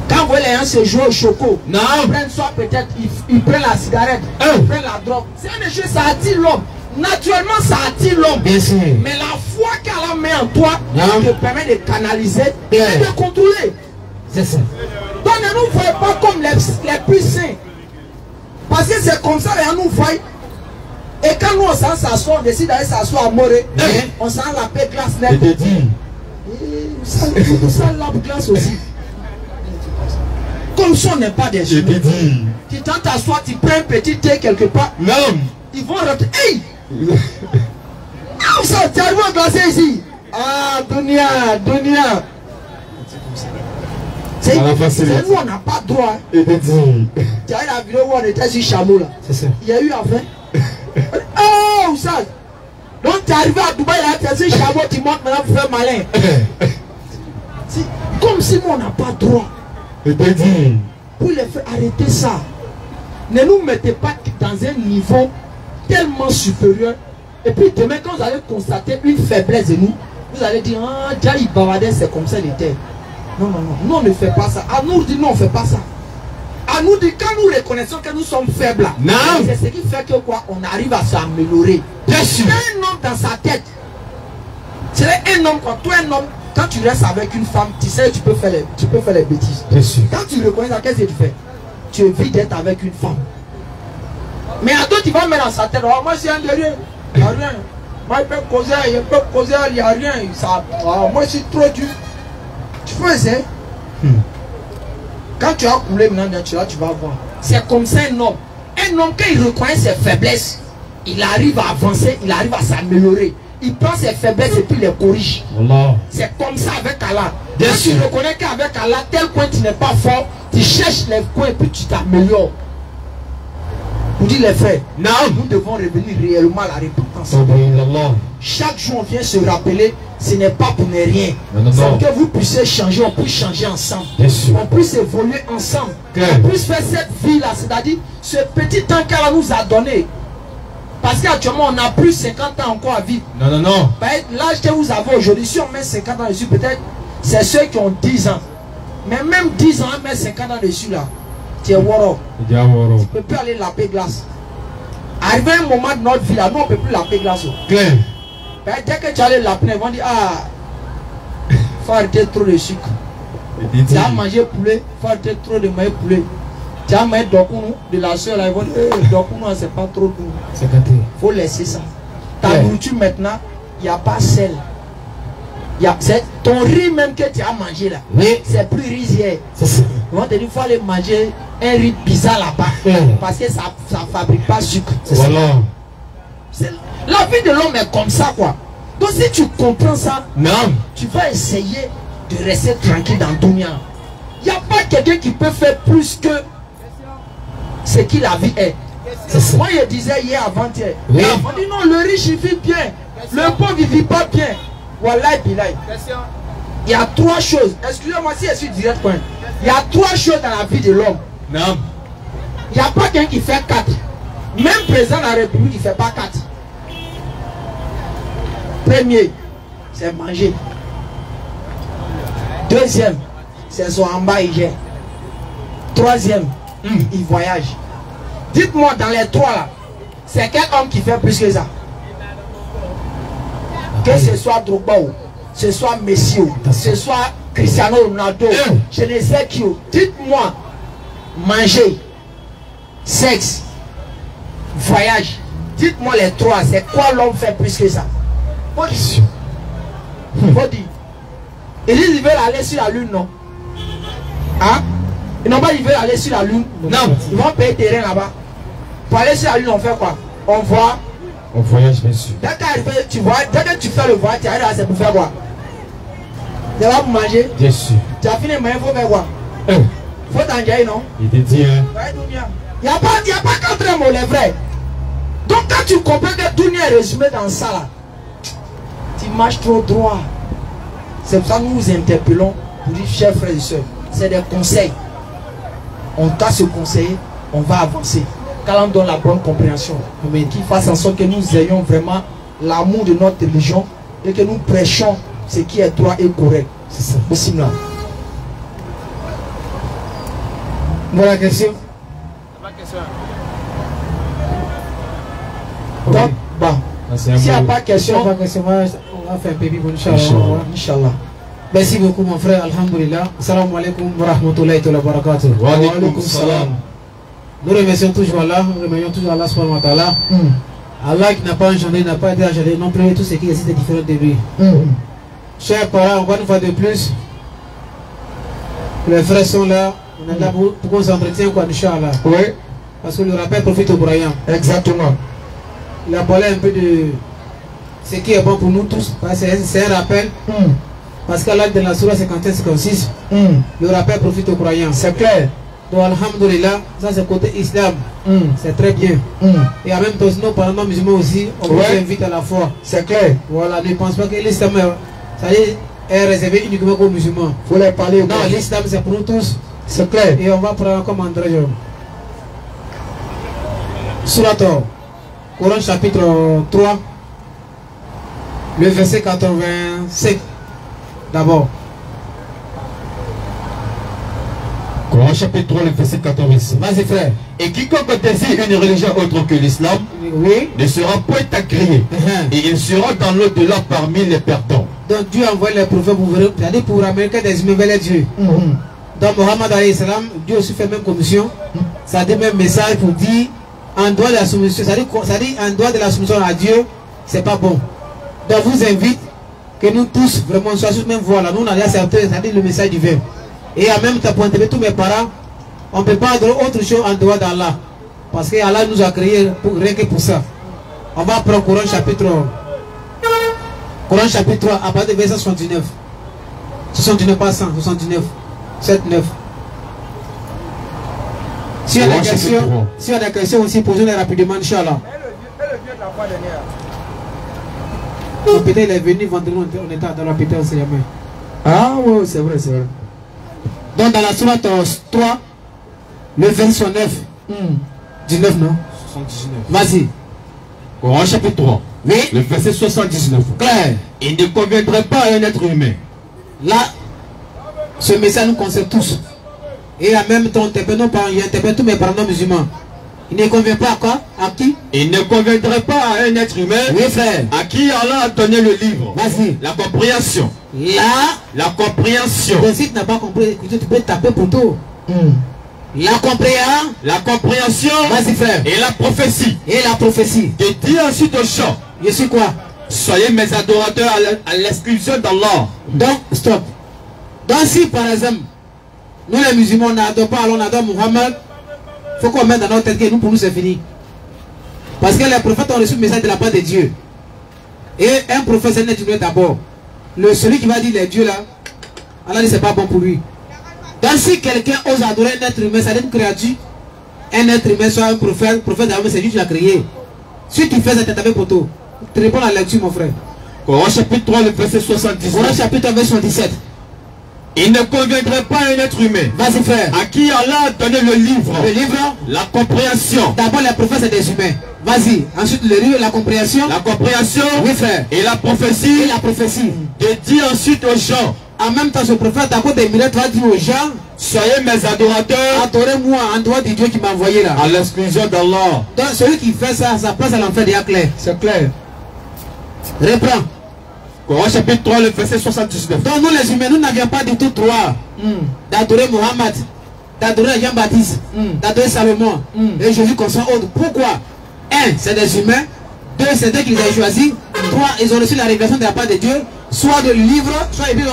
C: Quand vous voyez les gens se jouer au choco, ils prennent soit peut-être, ils prennent la cigarette, ils prennent la drogue. C'est un jeu, ça attire l'homme. Naturellement, ça attire l'homme. Mais la foi qu'Allah met en toi te permet de canaliser et de contrôler.
B: C'est ça.
C: Donc ne nous voyez pas comme les plus saints. Parce que c'est comme ça, les gens nous voient. Et quand nous on s'assoit, on décide d'aller s'asseoir à Morée, on s'en la paix glace net. Ça la glace aussi. Comme ça, on n'est pas des gens. Tu tentes t'asseoir, tu prends un petit thé quelque part. Ils vont rentrer. Hey! Ah, ça, tu arrives à glacer ici. Ah, Dunia. C'est nous, on n'a pas droit. Tu as la vidéo où on était sur Chameau là.
B: C'est ça.
C: Il y a eu après. Oh, ça. Donc tu es arrivé à Dubaï là, tu es sur Chameau, tu montes maintenant pour faire malin. Comme si nous, on n'a pas droit. Pour les faire arrêter ça. Ne nous mettez pas dans un niveau tellement supérieur. Et puis demain, quand vous allez constater une faiblesse de nous, vous allez dire, ah, Djaï Bavadé, c'est comme ça il était. Non, nous on ne fait pas ça. À nous dit, non, on ne fait pas ça. À nous dit, quand nous reconnaissons que nous sommes faibles, c'est ce qui fait que quoi, on arrive à s'améliorer. C'est un homme dans sa tête. C'est un homme, quand toi un homme, quand tu restes avec une femme, tu sais que tu peux faire les bêtises. Quand tu reconnais ça, qu'est-ce que tu fais? Tu évites d'être avec une femme. Mais à toi, tu vas mettre dans sa tête, oh, moi c'est un de rien. Il n'y a rien. Moi, il peut causer, il n'y a rien. Ça, oh, moi, je suis trop dur. Tu peux essayer. Quand tu as coulé maintenant, tu vas voir. C'est comme ça un homme. Un homme, quand il reconnaît ses faiblesses, il arrive à avancer, il arrive à s'améliorer. Il prend ses faiblesses et puis les corrige. C'est comme ça avec Allah. Quand tu reconnais qu'avec Allah, tel point tu n'es pas fort, tu cherches les coins et puis tu t'améliores. Vous dites les frères, nous devons revenir réellement à la repentance. Chaque jour on vient se rappeler, ce n'est pas pour ne rien. C'est pour que vous puissiez changer, on puisse changer ensemble. On puisse évoluer ensemble. On puisse faire cette vie-là, c'est-à-dire ce petit temps qu'Allah nous a donné. Parce qu'actuellement on a plus 50 ans encore à vivre. L'âge que vous avez aujourd'hui, si on met 50 ans dessus, peut-être c'est ceux qui ont 10 ans. Mais même 10 ans, on met 50 ans dessus là. Tu es woro. Tu ne peux plus aller laver glace. Arrivé un moment de notre vie là, nous on ne peut plus laver glace. Ben, dès que tu allais laver, ils vont dire ah, il faut arrêter trop de sucre. Tu as mangé poulet, il faut arrêter trop de maïs poulet. Tu as mangé dokounou de la soeur là, ils vont dire dokounou c'est pas trop doux. Il faut laisser ça. Ta nourriture maintenant, il n'y a pas sel. Ton riz même que tu as mangé là, c'est plus riz hier. Ils vont te dire qu'il faut aller manger un riz bizarre là-bas. Parce que ça ne fabrique pas sucre. La vie de l'homme est comme ça quoi. Donc si tu comprends ça,
B: Non.
C: tu vas essayer de rester tranquille dans ton dunya. Il n'y a pas quelqu'un qui peut faire plus que ce qu'il la vie est. Moi je disais hier avant-hier,
B: Oui.
C: on dit non, le riche il vit bien, le pauvre il vit pas bien. Wallahi billahi. Il y a trois choses, excusez-moi si je suis direct point. Il y a trois choses dans la vie de l'homme.
B: Non.
C: Il n'y a pas quelqu'un qui fait 4. Même président de la République il ne fait pas 4. Premier, c'est manger. Deuxième, c'est son en bas, il gère. Troisième, il voyage. Dites-moi dans les trois là, c'est quel homme qui fait plus que ça? Que ce soit Drogba, ce soit Messi, ce soit Cristiano Ronaldo, je ne sais qui. Dites-moi, manger, sexe, voyage. Dites-moi les trois, c'est quoi l'homme fait plus que ça? Faut dire. Ils disent qu'ils veulent aller sur la lune, non? Hein? Ils n'ont pas dit qu'ils veulent aller sur la lune.
B: Non.
C: Ils vont payer terrain là-bas. Pour aller sur la lune, on fait quoi? On voit.
B: On voyage, bien sûr.
C: Dès que tu vois, dès que tu fais le voyage, tu arrives là, c'est pour faire quoi? Tu vas pour manger.
B: Bien sûr.
C: Tu as fini, mais il faut faire quoi? Faut t'engager, non?
B: Il te dit, hein.
C: Il n'y a pas quatre mots, les vrais. Donc quand tu comprends que tout est résumé dans ça là, tu marches trop droit. C'est pour ça que nous vous interpellons pour dire, chers frères et sœurs, c'est des conseils. On doit se conseiller, on va avancer. Quand on donne la bonne compréhension, mais qu'il fasse en sorte que nous ayons vraiment l'amour de notre religion et que nous prêchons ce qui est droit et correct. C'est ça. Possible là. Voilà la question. Donc, bah, s'il n'y a pas de question,
D: on va faire un peu pour Inch'Allah.
C: Inch'Allah.
D: Merci beaucoup mon frère, alhamdulillah. Assalamu alaikum wa rahmatullahi wa barakatuh.
B: Wa alaikum salam.
D: Nous remercions toujours Allah, nous remercions toujours Allah subhanahu wa ta'ala. Allah qui n'a pas engendré, n'a pas été engendré, non plus tout ce qui existe est différent de lui. Chers parents, encore une fois de plus, les frères sont là, on est là pour qu'on s'entretient quoi, Inch'Allah.
C: Oui.
D: Parce que le rappel profite au Brian.
C: Exactement.
D: Il a parlé un peu de ce qui est bon pour nous tous. C'est un rappel. Parce qu'à l'âge de la Surah 51-56, le rappel profite aux croyants.
C: C'est clair.
D: Donc, alhamdulillah, ça c'est côté islam. C'est très bien. Et en même temps, sinon, par exemple, musulmans aussi, on vous invite à la foi.
C: C'est clair.
D: Voilà, ne pense pas que l'islam est réservé uniquement aux musulmans.
C: Il faut les parler.
D: Non, l'islam c'est pour nous tous.
C: C'est clair.
D: Et on va prendre comme André. Surah Coran chapitre 3, le verset 85. D'abord.
B: Coran chapitre 3, le verset 85.
D: Vas-y frère.
B: Et quiconque désire une religion autre que l'islam ne sera point agréé. Et il sera dans l'au-delà parmi les perdants.
D: Donc Dieu envoie les prophètes pour ramener des humains vers les dieux. Donc Mohammed alayhi salam, Dieu aussi fait la même commission. Ça dit même message pour dire en dehors de la soumission, ça dit en dehors de la soumission à Dieu, c'est pas bon. Donc je vous invite que nous tous vraiment soyons sur même voie là. Nous on a accepté, ça dit le message divin. Et en même temps pour intégrer tous mes parents, on ne peut pas dire autre chose en dehors d'Allah. Parce que Allah nous a créé rien que pour ça. On va prendre Coran chapitre 3 à partir de verset 79. 79 pas 100, 79. 7, 9. Si on a des questions aussi, posez-les rapidement, Inch'Allah. Peut-être il est venu vendredi, on était dans la pétale, c'est jamais.
C: Ah oui, c'est vrai, c'est vrai.
D: Donc dans la Sourate 3, le verset 9. 19, non?
B: 79.
D: Vas-y.
B: Coran chapitre 3.
D: Oui.
B: Le verset 79.
D: Claire.
B: Il ne conviendrait pas à un être humain.
D: Là, ce message nous concerne tous. Et en même temps, j'interpelle tous mes parents musulmans. Il ne convient pas à quoi? À qui?
B: Il ne conviendrait pas à un être humain.
D: Oui, frère.
B: À qui Allah a donné le livre.
D: Vas-y.
B: La compréhension.
D: La
B: compréhension.
D: Donc, si tu n'as pas compris, tu peux taper pour tout. La
B: compréhension.
D: Vas-y, frère.
B: Et la prophétie.
D: Et la prophétie.
B: Et dit ensuite au chant.
D: Je suis quoi?
B: Soyez mes adorateurs à l'exclusion d'Allah.
D: Donc, stop. Donc, si par exemple, nous les musulmans n'adorons pas, alors on adore Muhammad, il faut qu'on mette dans notre tête que nous, pour nous, c'est fini. Parce que les prophètes ont reçu le message de la part de Dieu. Et un prophète, c'est un être humain d'abord. Celui qui va dire les dieux là, Allah dit c'est pas bon pour lui. Donc si quelqu'un ose adorer un être humain, c'est une créature, un être humain, soit un prophète d'abord, c'est lui qui l'a créé. Celui qui fait ça, t'es avec poteau. Tu réponds à la lecture, mon frère.
B: Coran chapitre 3, le verset 77.
D: Coran chapitre 3, verset 77.
B: Il ne conviendrait pas à un être humain.
D: Vas-y frère.
B: À qui Allah a donné le livre.
D: Le livre.
B: La compréhension.
D: D'abord les prophètes c'est des humains. Vas-y. Ensuite le livre, la compréhension.
B: La compréhension.
D: Oui frère.
B: Et la prophétie.
D: Et la prophétie.
B: De dire ensuite aux gens.
D: En même temps ce prophète à côté des miracles va dire aux gens.
B: Soyez mes adorateurs.
D: Adorez-moi en dehors du Dieu qui m'a envoyé là.
B: À l'exclusion d'Allah.
D: Donc celui qui fait ça, sa place à l'enfer déjà clair.
C: C'est clair.
D: Reprends.
B: Coran chapitre 3, le verset 79.
D: Donc nous les humains, nous n'avions pas du tout droit d'adorer Mohammed, d'adorer Jean-Baptiste, d'adorer Salomon et Jésus comme son autre. Pourquoi? Un, c'est des humains. Deux, c'est eux qui les ont choisis. Trois, ils ont reçu la révélation de la part de Dieu, soit de livre, soit ils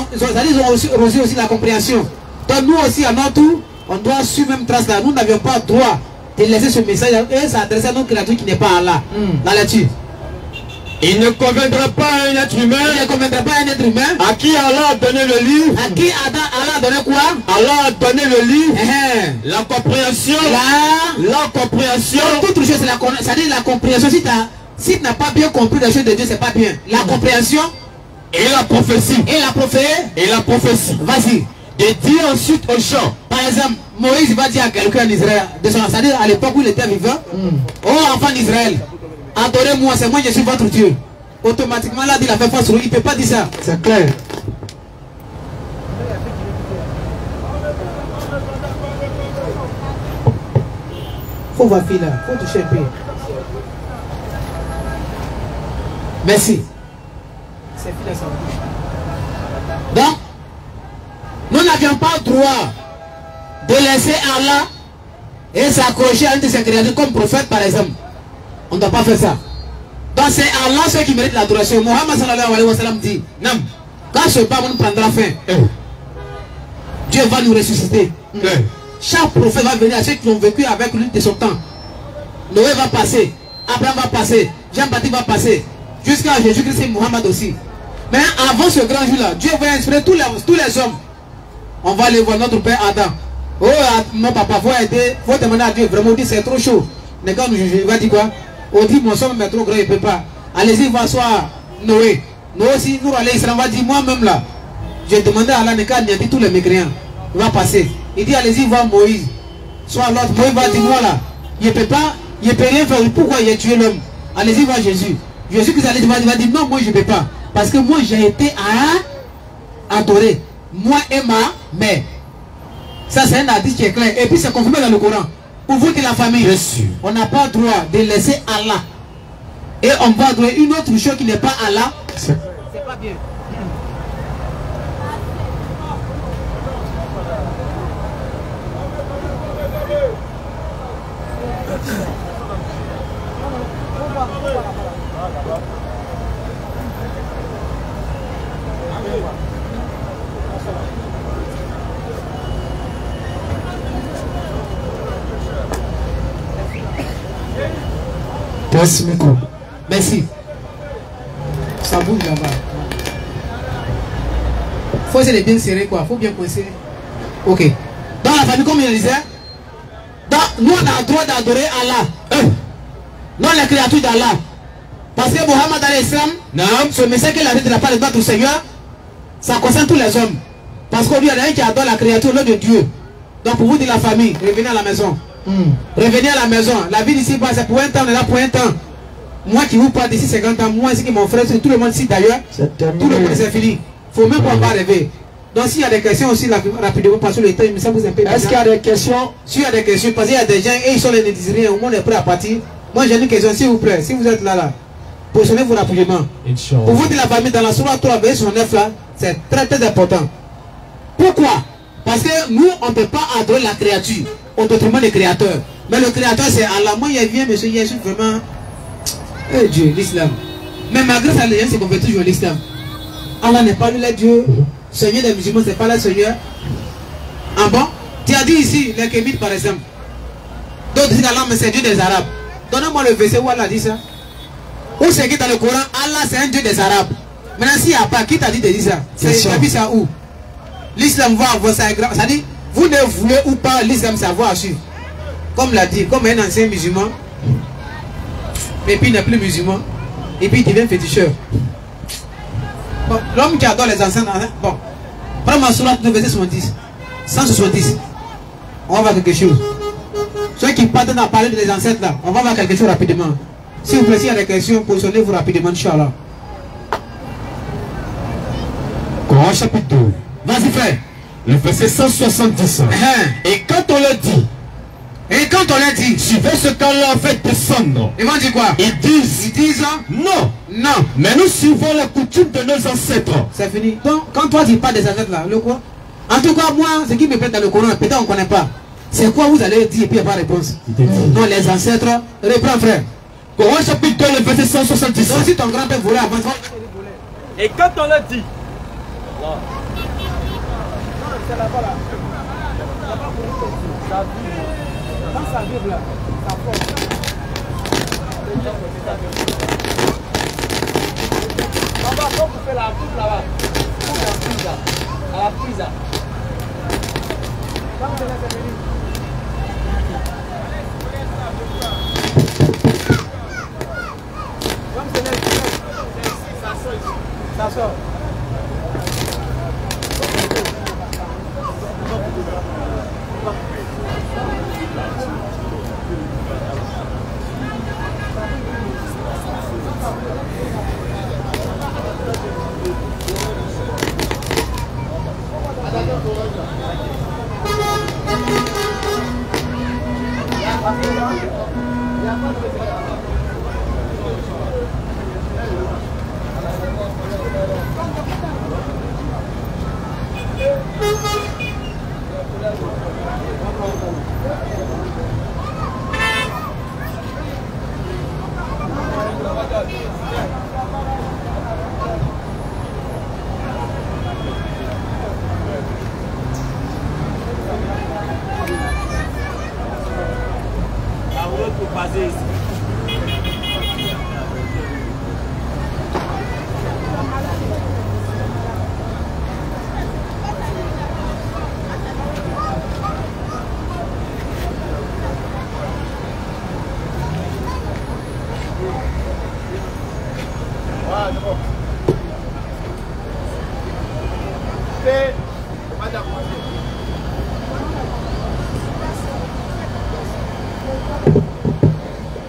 D: ont reçu aussi la compréhension. Donc nous aussi, à notre tour, on doit suivre même trace là. Nous n'avions pas droit de laisser ce message et s'adresser à notre créature qui n'est pas Allah. La lecture.
B: Il ne conviendra pas à un être humain.
D: Il ne conviendra pas à un être humain.
B: À qui Allah a donné le livre.
D: À qui Allah a donné quoi?
B: Allah a donné le livre. La compréhension. La compréhension.
D: Toute chose, c'est la compréhension. Si tu n'as pas bien compris les choses de Dieu, c'est pas bien. La compréhension.
B: Et la prophétie.
D: Et la prophétie.
B: Et la prophétie.
D: Vas-y.
B: Et dire ensuite aux gens.
D: Par exemple, Moïse va dire à quelqu'un en Israël, c'est-à-dire à l'époque où il était vivant, oh enfant d'Israël, adorez-moi, c'est moi, je suis votre Dieu. Automatiquement, là, il a fait face sur lui, il ne peut pas dire ça.
C: C'est clair.
D: Faut voir fille là, faut toucher un peu. Merci. C'est fille là, ça va. Donc, nous n'avions pas le droit de laisser Allah et s'accrocher à une de ses créatures comme prophète par exemple. On ne doit pas faire ça. Donc c'est Allah ceux qui méritent l'adoration. Mohammed sallallahu alayhi wa sallam dit, quand ce monde prendra fin, Dieu va nous ressusciter. Chaque prophète va venir à ceux qui ont vécu avec lui de son temps. Noé va passer, Abraham va passer, Jean-Baptiste va passer, jusqu'à Jésus-Christ et Mohammed aussi. Mais avant ce grand jour-là, Dieu va inspirer tous les hommes. On va aller voir notre père Adam. Oh mon papa, faut demander à Dieu. Vraiment, on dit c'est trop chaud. Les gars nous jugent, il va dire quoi? On dit mon somme est trop grand, il ne peut pas. Allez-y, va soit Noé. Nous aussi, nous allons Israël, on va dire moi-même là. J'ai demandé à Allah, il dit tous les mécréants. Il va passer. Il dit allez-y, voir Moïse. Soit l'autre, Moïse va dire moi là. Il ne peut pas, il ne peut rien faire. Pourquoi il a tué l'homme? Allez-y, voir Jésus. Jésus qui va dire non, moi je ne peux pas. Parce que moi j'ai été à adorer. Moi et ma mère. Ça c'est un hadith qui est clair. Et puis c'est confirmé dans le Coran. Pour vous de la famille, on n'a pas le droit de laisser Allah. Et on va adorer une autre chose qui n'est pas Allah. C'est pas bien. Merci. Ça bouge là-bas. Faut essayer de bien serrer quoi. Faut bien coincer. Ok. Dans la famille, comme il disait, nous on a le droit d'adorer Allah. Non les créatures d'Allah. Parce que Mohammed alayhi salam, ce message qu'il a dit de la part de notre Seigneur, ça concerne tous les hommes. Parce qu'on lui a dit qui adore la créature au nom de Dieu. Donc pour vous dire la famille, revenez à la maison. Revenez à la maison. La vie d'ici, c'est pour un temps, on est là pour un temps. Moi qui vous parle d'ici 50 ans, moi ici, mon frère, tout le monde ici d'ailleurs, tout le monde c'est fini. Il ne faut même pas rêver. Donc s'il y a des questions aussi, rapidement, parce que le temps, ça vous impédit.
C: Est-ce qu'il y a des questions?
D: S'il y a des questions, parce qu'il y a des gens, et ils sont les désirés, au monde est prêt à partir. Moi j'ai une question, s'il vous plaît, si vous êtes là, positionnez-vous rapidement. Pour vous dire la famille, dans la Sourate 3, verset 9 là, c'est très très important. Pourquoi? Parce que nous, on ne peut pas adorer la créature, on détriment le créateur. Mais le créateur c'est Allah. Moi, il vient, monsieur, je suis vraiment... Eh Dieu, l'islam. Mais malgré ça, les gens se convertissent toujours à l'islam. Allah n'est pas le Dieu. Seigneur des musulmans, c'est pas le Seigneur. Ah bon? Tu as dit ici, les Kémites par exemple. D'autres disent qu'Allah, mais c'est Dieu des Arabes. Donnez-moi le verset où Allah dit ça. Où c'est écrit dans le Coran, Allah c'est un Dieu des Arabes. Maintenant, s'il n'y a pas, qui t'a dit de dire ça? C'est ça où? L'islam va avoir ça. Ça dit, vous ne voulez ou pas, l'islam savoir à suivre. Comme l'a dit, comme un ancien musulman, et puis il n'est plus musulman, et puis il devient féticheur. Bon, l'homme qui adore les anciens, bon, prends ma sourate de verset 70, 170, on va voir quelque chose. Ceux qui partent à parler des ancêtres là, on va voir quelque chose rapidement. Si vous plaît, s'il y a des questions, positionnez-vous rapidement, Inch'Allah.
B: Coran chapitre 2.
D: Vas-y frère.
B: Le verset 170. Et quand on le dit, suivez ce qu'Allah a fait descendre.
D: Ils vont dire quoi?
B: Ils disent non.
D: Non.
B: Mais nous suivons la coutume de nos ancêtres.
D: C'est fini. Donc, quand toi tu parles des ancêtres là, le quoi? En tout cas, moi, ce qui me plaît dans le Coran, peut-être on ne connaît pas. C'est quoi vous allez dire et puis il n'y a pas de réponse? Non, les ancêtres, reprends frère.
B: Coran chapitre 2, le verset 170.
D: Donc si ton grand-père volait avant,
E: et quand on le dit, c'est là-bas là. Là-bas pour ça vibre. Quand ça vibre là, ça force. On va pas couper la coupe là-bas. Coupe la prise là. À la prise là. Quand vous allez venir. Comme c'est là, ça sort.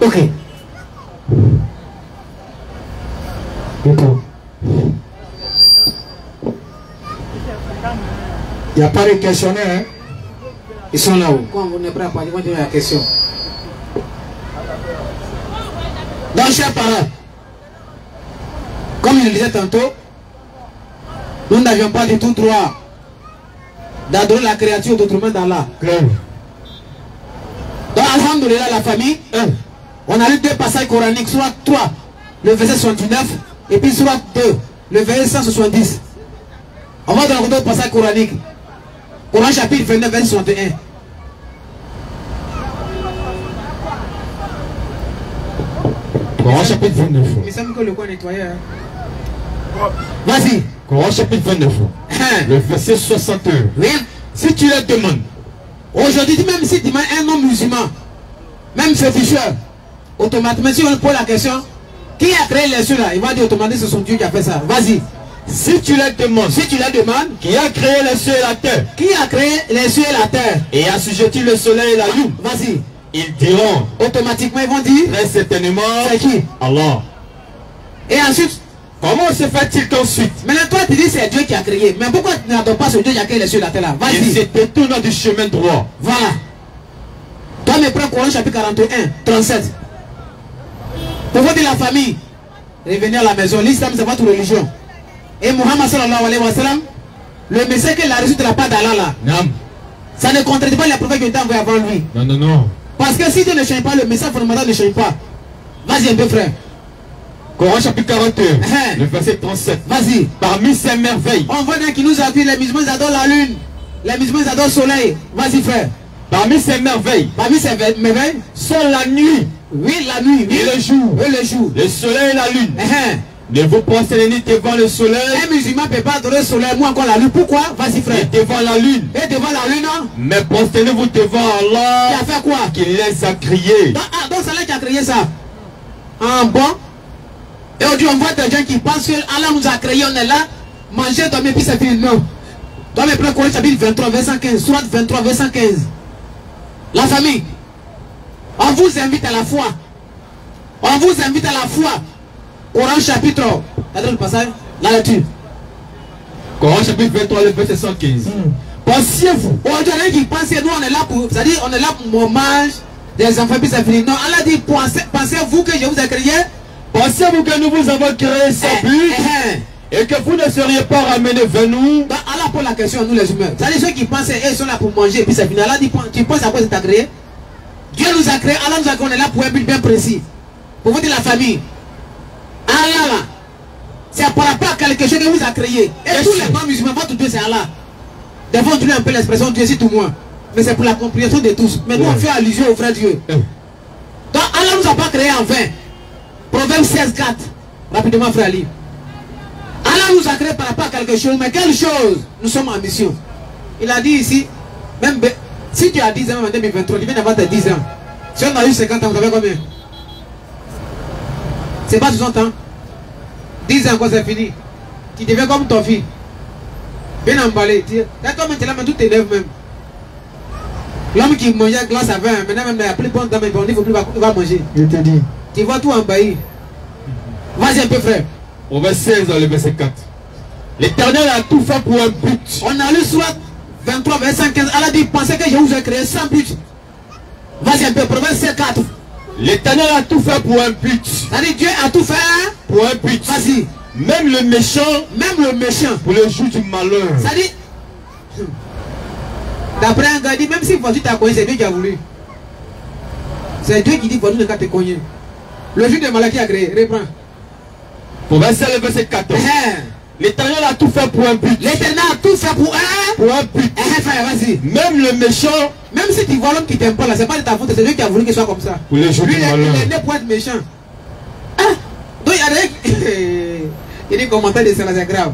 D: Ok.
C: Il n'y a pas de questionnaire, hein?
D: Ils sont là-haut. Quand vous n'êtes pas prêt à poser la question. Donc, chers parents, comme je le disais tantôt, nous n'avions pas du tout droit d'adorer la créature d'autrement d'Allah. Donc, alhamdoulilah, la famille, on a lu deux passages coraniques, soit 3, le verset 69, et puis soit 2, le verset 170. On va dans le passage coranique. Coran chapitre 29, verset 61.
B: Coran chapitre 29.
D: Il me semble que le coin nettoyé. Hein? Vas-y.
B: Coran chapitre 29. Le verset 61.
D: Oui.
B: Si tu le demandes,
D: aujourd'hui, même si tu demandes un homme musulman, même féticheur, automatiquement, si on pose la question, qui a créé les cieux là? Il va dire automatiquement c'est son Dieu qui a fait ça. Vas-y.
B: Si tu le demandes, qui a créé les cieux et la terre?
D: Qui a créé les cieux et la terre?
B: Et assujetti le soleil et la lune?
D: Vas-y.
B: Ils diront,
D: automatiquement ils vont dire,
B: très certainement,
D: c'est qui?
B: Allah.
D: Et ensuite,
B: comment se fait-il qu'ensuite?
D: Maintenant toi tu dis c'est Dieu qui a créé. Mais pourquoi tu n'adores pas ce Dieu qui a créé les cieux et la terre là? Vas-y.
B: Il se détourne du chemin droit.
D: Voilà. Toi me prends Coran chapitre 41, 37. Pour vous dire la famille, revenez à la maison. L'islam c'est votre religion. Et Muhammad sallallahu alayhi wa sallam, le message qu'il a reçu de la part d'Allah là,
B: non.
D: Ça ne contredit pas les prophètes qui ont été envoyés avant lui.
B: Non, non, non.
D: Parce que si Dieu ne change pas, le message fondamental ne change pas. Vas-y un peu frère.
B: Coran chapitre 41, le verset 37.
D: Vas-y.
B: Parmi ces merveilles,
D: on voit qui nous appuie, les musulmans ils adorent la lune. Les musulmans ils adorent le soleil. Vas-y frère.
B: Parmi ces merveilles,
D: sont
B: la nuit
D: Oui, la nuit. Oui.
B: Et le jour.
D: Et le jour.
B: Le soleil et la lune. Ne vous prosternez ni devant le soleil.
D: Un musulman ne peut pas adorer le soleil, moi encore la lune. Pourquoi? Vas-y frère.
B: Et devant la lune.
D: Et devant la lune, non?
B: Mais prosternez-vous devant Allah.
D: Qui a fait quoi?
B: Qui les a créés.
D: Donc c'est Allah qui a créé ça. En bon. Et aujourd'hui on voit des gens qui pensent que Allah nous a créé, on est là, manger, dormir, puis c'est fini. Non. Dans les Coran chapitre 23, verset 15. Surat 23, verset 15. La famille. On vous invite à la foi. On vous invite à la foi. Coran chapitre. Regardez le passage. La lecture.
B: Coran chapitre 23, le verset 115. Pensiez-vous.
D: Aujourd'hui, il y a qui pensent que nous on est là pour. C'est-à-dire on est là pour mon mange des enfants puis c'est fini. Non, Allah dit pensez-vous que je vous ai créé?
B: Pensez-vous que nous vous avons créé sans but et que vous ne seriez pas ramenés vers nous?
D: Donc Allah pose la question à nous les humains. C'est-à-dire ceux qui pensent ils sont là pour manger et puis c'est fini. Allah dit tu penses à quoi ça t'a créé? Dieu nous a créé, Allah nous a créé, on est là pour un but bien précis. Pour vous dire la famille. Allah là, c'est par rapport à quelque chose qui vous a créé. Et tous les grands musulmans, votre Dieu c'est Allah. Des fois on dit un peu l'expression Dieu c'est tout moi. Mais c'est pour la compréhension de tous. Mais nous on fait allusion au vrai Dieu. Donc Allah nous a pas créé en vain. Proverbe 16, 4. Rapidement frère Ali. Allah nous a créé par rapport à quelque chose. Mais quelle chose? Nous sommes en mission. Il a dit ici, même si tu as 10 ans en 2023, tu viens d'avoir tes 10 ans. Si on a eu 50 ans, vous savez combien? C'est pas 60 ans. 10 ans, quoi, c'est fini. Tu deviens comme ton fils. Bien emballé. D'accord, maintenant, tout t'énerve même. L'homme qui mangeait glace à 20, maintenant, même, il a plus bon temps, mais il ne faut plus il va manger.
C: Je te dis.
D: Tu vois tout envahi. Vas-y un peu, frère.
B: Au verset 16, dans le verset 4. L'Éternel a tout fait pour un but.
D: On a lu Surat 23, verset 15. Allah dit, pensez que je vous ai créé sans but. Vas-y un peu, Proverbe 4.
B: L'Éternel a tout fait pour un but.
D: C'est-à-dire Dieu a tout fait
B: pour un but.
D: Vas-y.
B: Même le méchant, pour le jour du malheur.
D: C'est-à-dire, d'après un gars, il dit, même si voiture t'a cogné, c'est Dieu qui a voulu. C'est Dieu qui dit, voiture ne va te cogner. Le jour du malheur qui a créé, reprends.
B: Pour verset 4. L'Éternel a tout fait pour un but.
D: L'Éternel a tout fait pour
B: un but.
D: Vas-y.
B: Même le méchant.
D: Même si tu vois l'homme qui t'aime pas là, c'est pas de ta faute, c'est Dieu qui a voulu qu'il soit comme ça.
B: Pour les jours du malheur.
D: Il est né pour être méchant. Donc il y a des... Il dit commentaire de ça, c'est grave.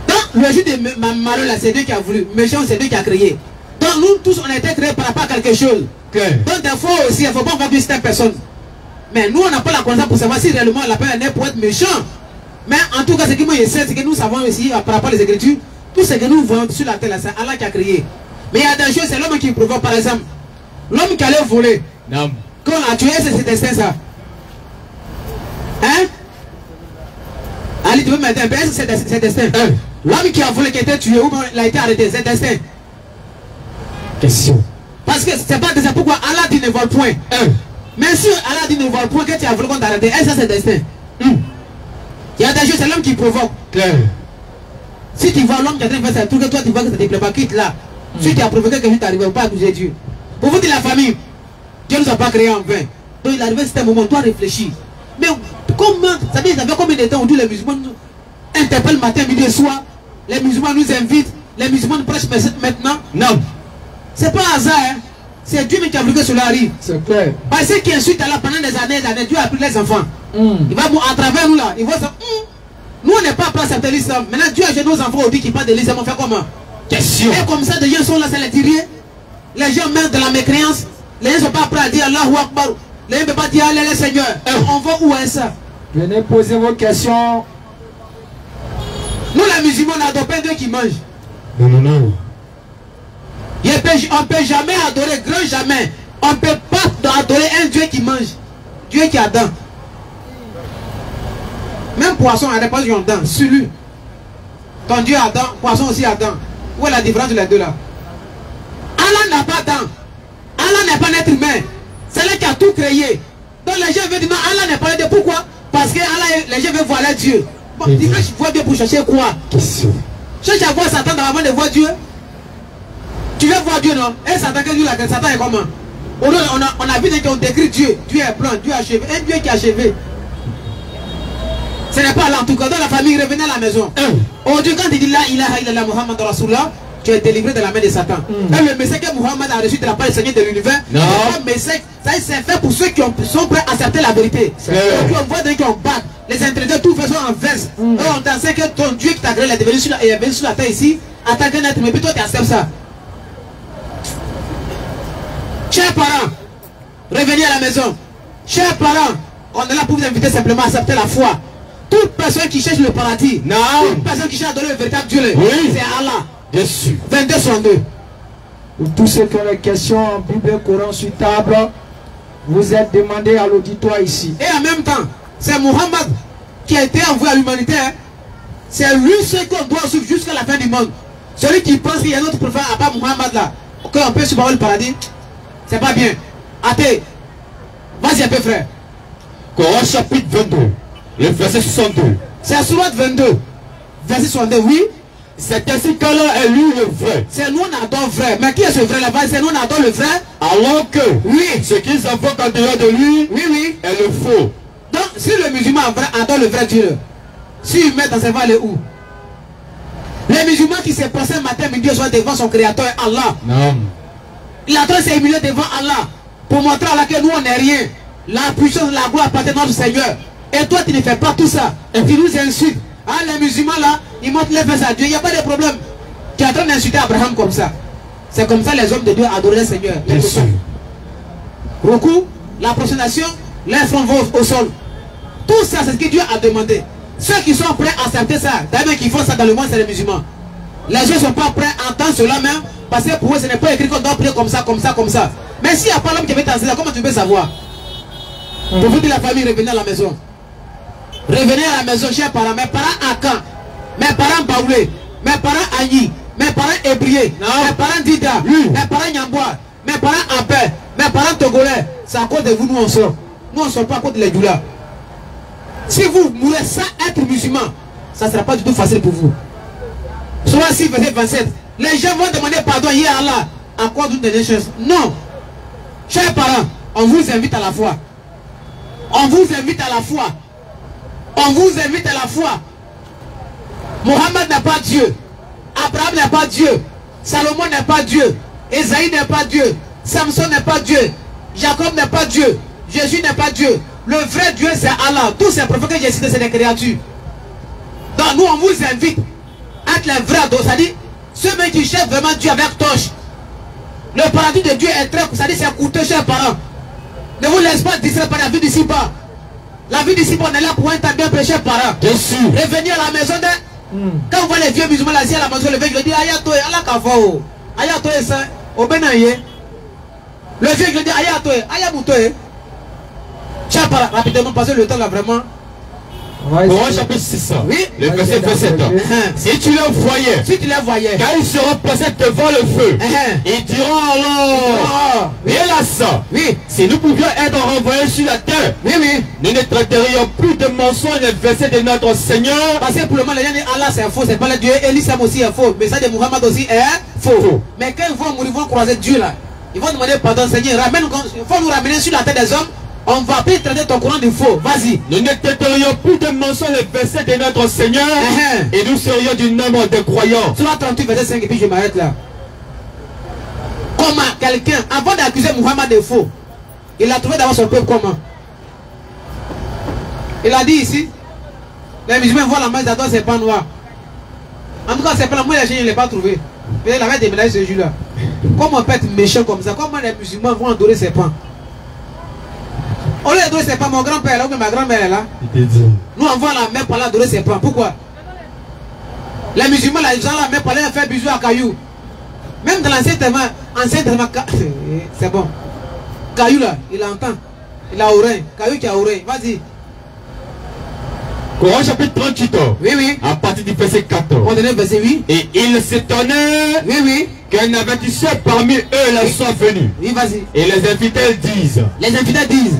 D: Donc le jour de malheur là, c'est Dieu qui a voulu. Méchant, c'est Dieu qui a créé. Donc nous tous, on a été créés par rapport à quelque chose. Donc des fois aussi, il ne faut pas voir cette personne. Mais nous, on n'a pas la connaissance pour savoir si réellement la personne est née pour être méchant. Mais en tout cas, ce qui moi je sais, c'est que nous savons aussi, par rapport aux Écritures, tout ce que nous voyons sur la terre, c'est Allah qui a créé. Mais il y a des choses, c'est l'homme qui provoque, par exemple. L'homme qui allait voler.
B: Non.
D: Quand on a tué, c'est ses destins, ça. Hein? Ali, tu veux mettre un peu, c'est ses destins. L'homme qui a volé, qui a été tué, ou il a été arrêté, c'est destin.
B: Question.
D: Parce que c'est pas destin. Pourquoi Allah dit ne vole point. Mais si Allah dit ne vole point, que tu as volé, qu'on t'a arrêté, ça c'est destin. Il y a des choses, c'est l'homme qui provoque. Si tu vois l'homme qui a fait ça, tout que toi tu vois que ça ne te plaît pas, quitte là. Si tu as provoqué que tu t'arrives pas à accuser Dieu. Pour vous dire la famille, Dieu ne nous a pas créé en vain. Donc il arrive à un moment, on doit réfléchir. Mais comment, ça veut dire, ça fait combien de temps aujourd'hui les musulmans nous interpellent matin, midi et soir, les musulmans nous invitent, les musulmans nous prêchent maintenant? Non. C'est pas hasard, hein. C'est Dieu qui a voulu que cela arrive.
C: C'est clair.
D: Parce que qui ensuite là pendant des années, Dieu a pris les enfants. Il va à travers nous là, il voit ça. Nous on n'est pas prêts à accepter l'islam. Maintenant Dieu a jeté nos enfants aujourd'hui qui parlent de l'islam, on fait comment?
B: Question.
D: Et comme ça, des gens sont là, ça les dit rien. Les gens meurent de la mécréance. Les gens ne sont pas prêts à dire Allahu Akbar. Les gens ne peuvent pas dire Allez, Seigneur. On va où est ça?
C: Venez poser vos questions.
D: Nous, les musulmans, on n'adore pas un Dieu qui mange.
B: Non.
D: On ne peut jamais adorer, grand jamais. On ne peut pas adorer un Dieu qui mange. Dieu qui a dents. Même poisson a des poissons qui ont dents. Sur lui. Ton Dieu a dents, poisson aussi a dents. Où est la différence de les deux là? Allah n'a pas dents. Allah n'est pas un être humain. C'est lui qui a tout créé. Donc les gens veulent dire non, Allah n'est pas Dieu. Pourquoi? Parce que Allah, les gens veulent voir Dieu. Bon, tu veux voir Dieu pour chercher quoi?
B: Question.
D: Cherche à voir Satan avant de voir Dieu. Tu veux voir Dieu, non? Et Satan, que Dieu l'a créé, Satan est comment? On a vu qu'on décrit Dieu. Dieu est blanc, Dieu a achevé. Un Dieu qui a achevé. Ce n'est pas là en tout cas. Dans la famille, revenez à la maison. Aujourd'hui, quand il dit la ilaha illallah Muhammad Rasulullah, tu es délivré de la main de Satan. Et le message que Muhammad a reçu de la part du Seigneur de l'univers, c'est un message, c'est fait pour ceux qui sont prêts à accepter la vérité. Donc on voit des gens qui ont battu, les intellectuels, tout façon en verse. Eux on t'enseigne que ton Dieu qui t'a créé, il est venu sur la terre ici, en tant qu'un être, mais puis toi tu acceptes ça. Chers parents, revenez à la maison. Chers parents, on est là pour vous inviter simplement à accepter la foi. Toute personne qui cherche le paradis, toute personne qui cherche à donner le véritable Dieu, c'est Allah.
B: Bien sûr.
D: 22-62.
C: Pour tous ceux qui ont des questions en Bible, Coran sur table, vous êtes demandés à l'auditoire ici.
D: Et en même temps, c'est Muhammad qui a été envoyé à l'humanité. C'est lui ce qu'on doit suivre jusqu'à la fin du monde. Celui qui pense qu'il y a un autre prophète à part Muhammad là, qu'on peut suivre le paradis, c'est pas bien. Athée, vas-y un peu frère.
B: Coran chapitre 22, le verset 62.
D: C'est Surat 22, verset 62, oui.
B: C'est ainsi qu'Allah est lui le vrai.
D: C'est nous on adore vrai. Mais qui est ce vrai là-bas? C'est nous on adore le vrai.
B: Alors que
D: oui,
B: ce qu'ils invoquent en dehors de lui,
D: oui,
B: est le faux.
D: Donc si le musulman adore le vrai Dieu, s'il met dans ses va aller où? Les musulmans qui se passent matin, midi et soir devant son créateur Allah.
B: Non.
D: Il a train de s'humilier devant Allah pour montrer à Allah que nous on n'est rien. La puissance, la gloire appartient à notre Seigneur. Et toi tu ne fais pas tout ça. Et tu nous insultes. Ah, les musulmans là, ils montrent les fesses à Dieu. Il n'y a pas de problème. Tu es en train d'insulter Abraham comme ça. C'est comme ça les hommes de Dieu adoraient le Seigneur. Beaucoup, la prosternation, les fronts vont au sol. Tout ça, c'est ce que Dieu a demandé. Ceux qui sont prêts à accepter ça, d'ailleurs qui font ça dans le monde, c'est les musulmans. Les gens ne sont pas prêts à entendre cela même, parce que pour eux, ce n'est pas écrit qu'on doit prier comme ça, comme ça, comme ça. Mais s'il n'y a pas l'homme qui veut t'enseigner, comment tu peux savoir? Pour vous dire la famille, revenez à la maison. Revenez à la maison, chers parents. Mes parents à Caen, mes parents Baoulé, mes parents Agni, mes parents Ébrié, mes parents Dida, mes parents Nyambois, mes parents Ampé, mes parents Togolais. C'est à cause de vous, nous on sort. Nous on ne sort pas à cause de les douleurs. Si vous mourrez sans être musulman, ça ne sera pas du tout facile pour vous. Soit 6, verset 27. Les gens vont demander pardon hier à Allah. En quoi d'une dernière chose? Non. Chers parents, on vous invite à la foi. On vous invite à la foi. On vous invite à la foi. Mohammed n'est pas Dieu. Abraham n'est pas Dieu. Salomon n'est pas Dieu. Esaïe n'est pas Dieu. Samson n'est pas Dieu. Jacob n'est pas Dieu. Jésus n'est pas Dieu. Le vrai Dieu c'est Allah. Tous ces prophètes que j'ai cités c'est des créatures. Donc nous on vous invite à être les vrais ados. C'est-à-dire ceux mêmes qui cherchent vraiment Dieu avec torche. Le paradis de Dieu est très, c'est-à-dire c'est coûteux, chers parents. Ne vous laissez pas distraire par la vie d'ici-bas. La vie d'ici-bas on est là pour un temps bien prêché, parents.
B: Bien sûr.
D: Revenir à la maison de... Quand on voit les vieux musulmans là, à la maison, le vieux qui dit Ayato, Allah Kafao, Ayato et ça, au Benaye. Le vieux qui dit Ayato, Ayabuto. Chers parents, rapidement, parce que le temps là vraiment.
B: Coran chapitre 6,
D: oui,
B: le verset 27. Si tu les voyais, car ils seront placés devant le feu, ils diront alors, hélas,
D: oui,
B: si nous pouvions être renvoyés sur la terre,
D: oui,
B: nous ne traiterions plus de mensonges et versets de notre Seigneur.
D: Parce que pour le moment, les gens disent Allah c'est faux, c'est pas le Dieu, Elisam aussi est faux, mais ça de Muhammad aussi est faux. Mais quand ils vont mourir, ils vont croiser Dieu là, ils vont demander pardon, Seigneur, ramène, il faut nous ramener sur la tête des hommes. On va plus traiter ton Coran de faux. Vas-y.
B: Nous ne traiterions plus de mensonges et versets de notre Seigneur. Et nous serions du nombre de croyants.
D: Surah 38, verset 5, et puis je m'arrête là. Comment quelqu'un, avant d'accuser Muhammad de faux, il a trouvé d'abord son peuple comment? Il a dit ici, les musulmans voient la main d'adore, c'est pas noir. En tout cas, c'est pas la moitié, je ne l'ai pas trouvé. Mais il avait déménagé ce jour-là. Comment on peut être méchant comme ça? Comment les musulmans vont adorer ses pans? Au lieu d'adorer ses pans, mon grand-père là, ou ma grand-mère est là. Nous on voit la mère par là adorer ses pans. Pourquoi? Les musulmans là, ils ont la mère par là faire bisous à Caillou. Même dans l'ancien testament, c'est bon. Caillou là, il entend. Il a oreille. Caillou qui a oreille. Vas-y.
B: Coran chapitre 38.
D: Oui.
B: À partir du verset 14.
D: On donne verset 8.
B: Et il s'étonnait.
D: Oui.
B: Qu'un avertisseur parmi eux leur soit venu.
D: Oui, vas-y.
B: Et les infidèles disent.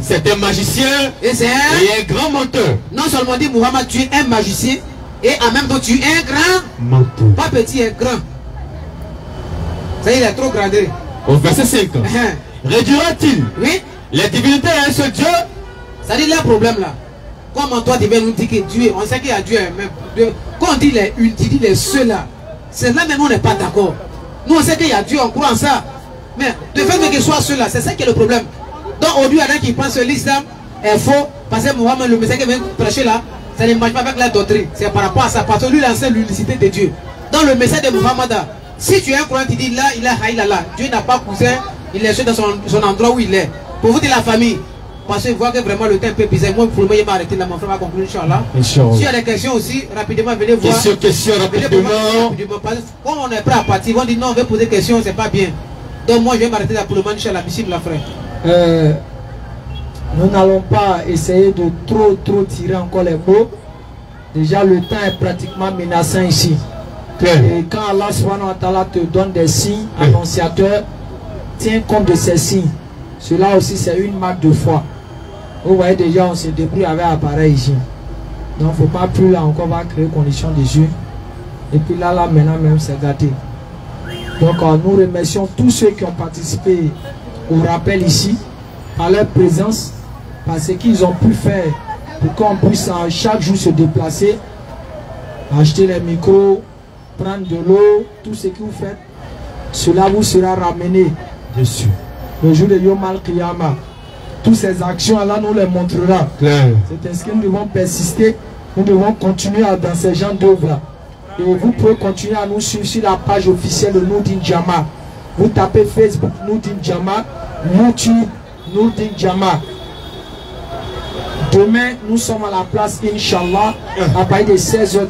B: C'est un magicien
D: et c'est
B: un grand menteur.
D: Non seulement dit Muhammad, tu es un magicien. Et en même temps, tu es un grand
B: menteur.
D: Pas petit, un grand. Ça y est, il est trop gradé.
B: Au verset 5. Réduira-t-il les divinités à un seul Dieu?
D: Ça dit, il y a un problème là. Comment toi tu viens nous dire que Dieu, on sait qu'il y a Dieu même. Quand on dit les une, tu dis les ceux là. C'est là même on n'est pas d'accord. Nous on sait qu'il y a Dieu, on croit en ça. Mais de fait que ce soit cela, c'est ça qui est le problème. Donc aujourd'hui, il y en a qui pensent que l'islam est faux parce que Mohamed, le message qui vient prêcher là, ça ne marche pas avec la doctrine. C'est par rapport à ça, parce que lui, il enseigne l'unicité de Dieu. Dans le message de Mohamed, si tu es un croyant qui dit là, il a haïlala, Dieu n'a pas cousin, il est dans son endroit où il est. Pour vous dire la famille, parce que voit que vraiment le temps est un peu bizarre. Moi, pour le moment, il m'a arrêté là, mon frère va conclure, Inch'Allah. S'il y a des questions aussi, rapidement, venez voir.
B: Question, rapidement.
D: Quand on est prêt à partir, on dit non, on veut poser des questions, c'est pas bien. Donc moi, je vais m'arrêter là pour le moment, Inch'Allah, bismillah, frère.
C: Nous n'allons pas essayer de trop tirer encore les mots. Déjà, le temps est pratiquement menaçant ici. Et quand Allah subhanahu wa ta'ala te donne des signes annonciateurs, tiens compte de ces signes. Cela aussi, c'est une marque de foi. Vous voyez déjà, on se débrouille avec l'appareil ici. Donc, il ne faut pas plus là encore, on va créer conditions de jeu. Et puis là, maintenant même, c'est gâté. Donc, nous remercions tous ceux qui ont participé au rappel ici, par leur présence, parce qu'ils ont pu faire pour qu'on puisse chaque jour se déplacer, acheter les micros, prendre de l'eau, tout ce que vous faites, cela vous sera ramené
B: dessus.
C: Le jour de Yom Al-Qiyamah. Toutes ces actions-là nous les montrera. C'est ainsi que nous devons persister, nous devons continuer dans ces genres d'œuvres. Et vous pouvez continuer à nous suivre sur la page officielle de Nourdin Jama. Vous tapez Facebook Nourdin Jama, YouTube Nourdin Jama. Demain, nous sommes à la place, Inch'Allah, à partir de 16h30.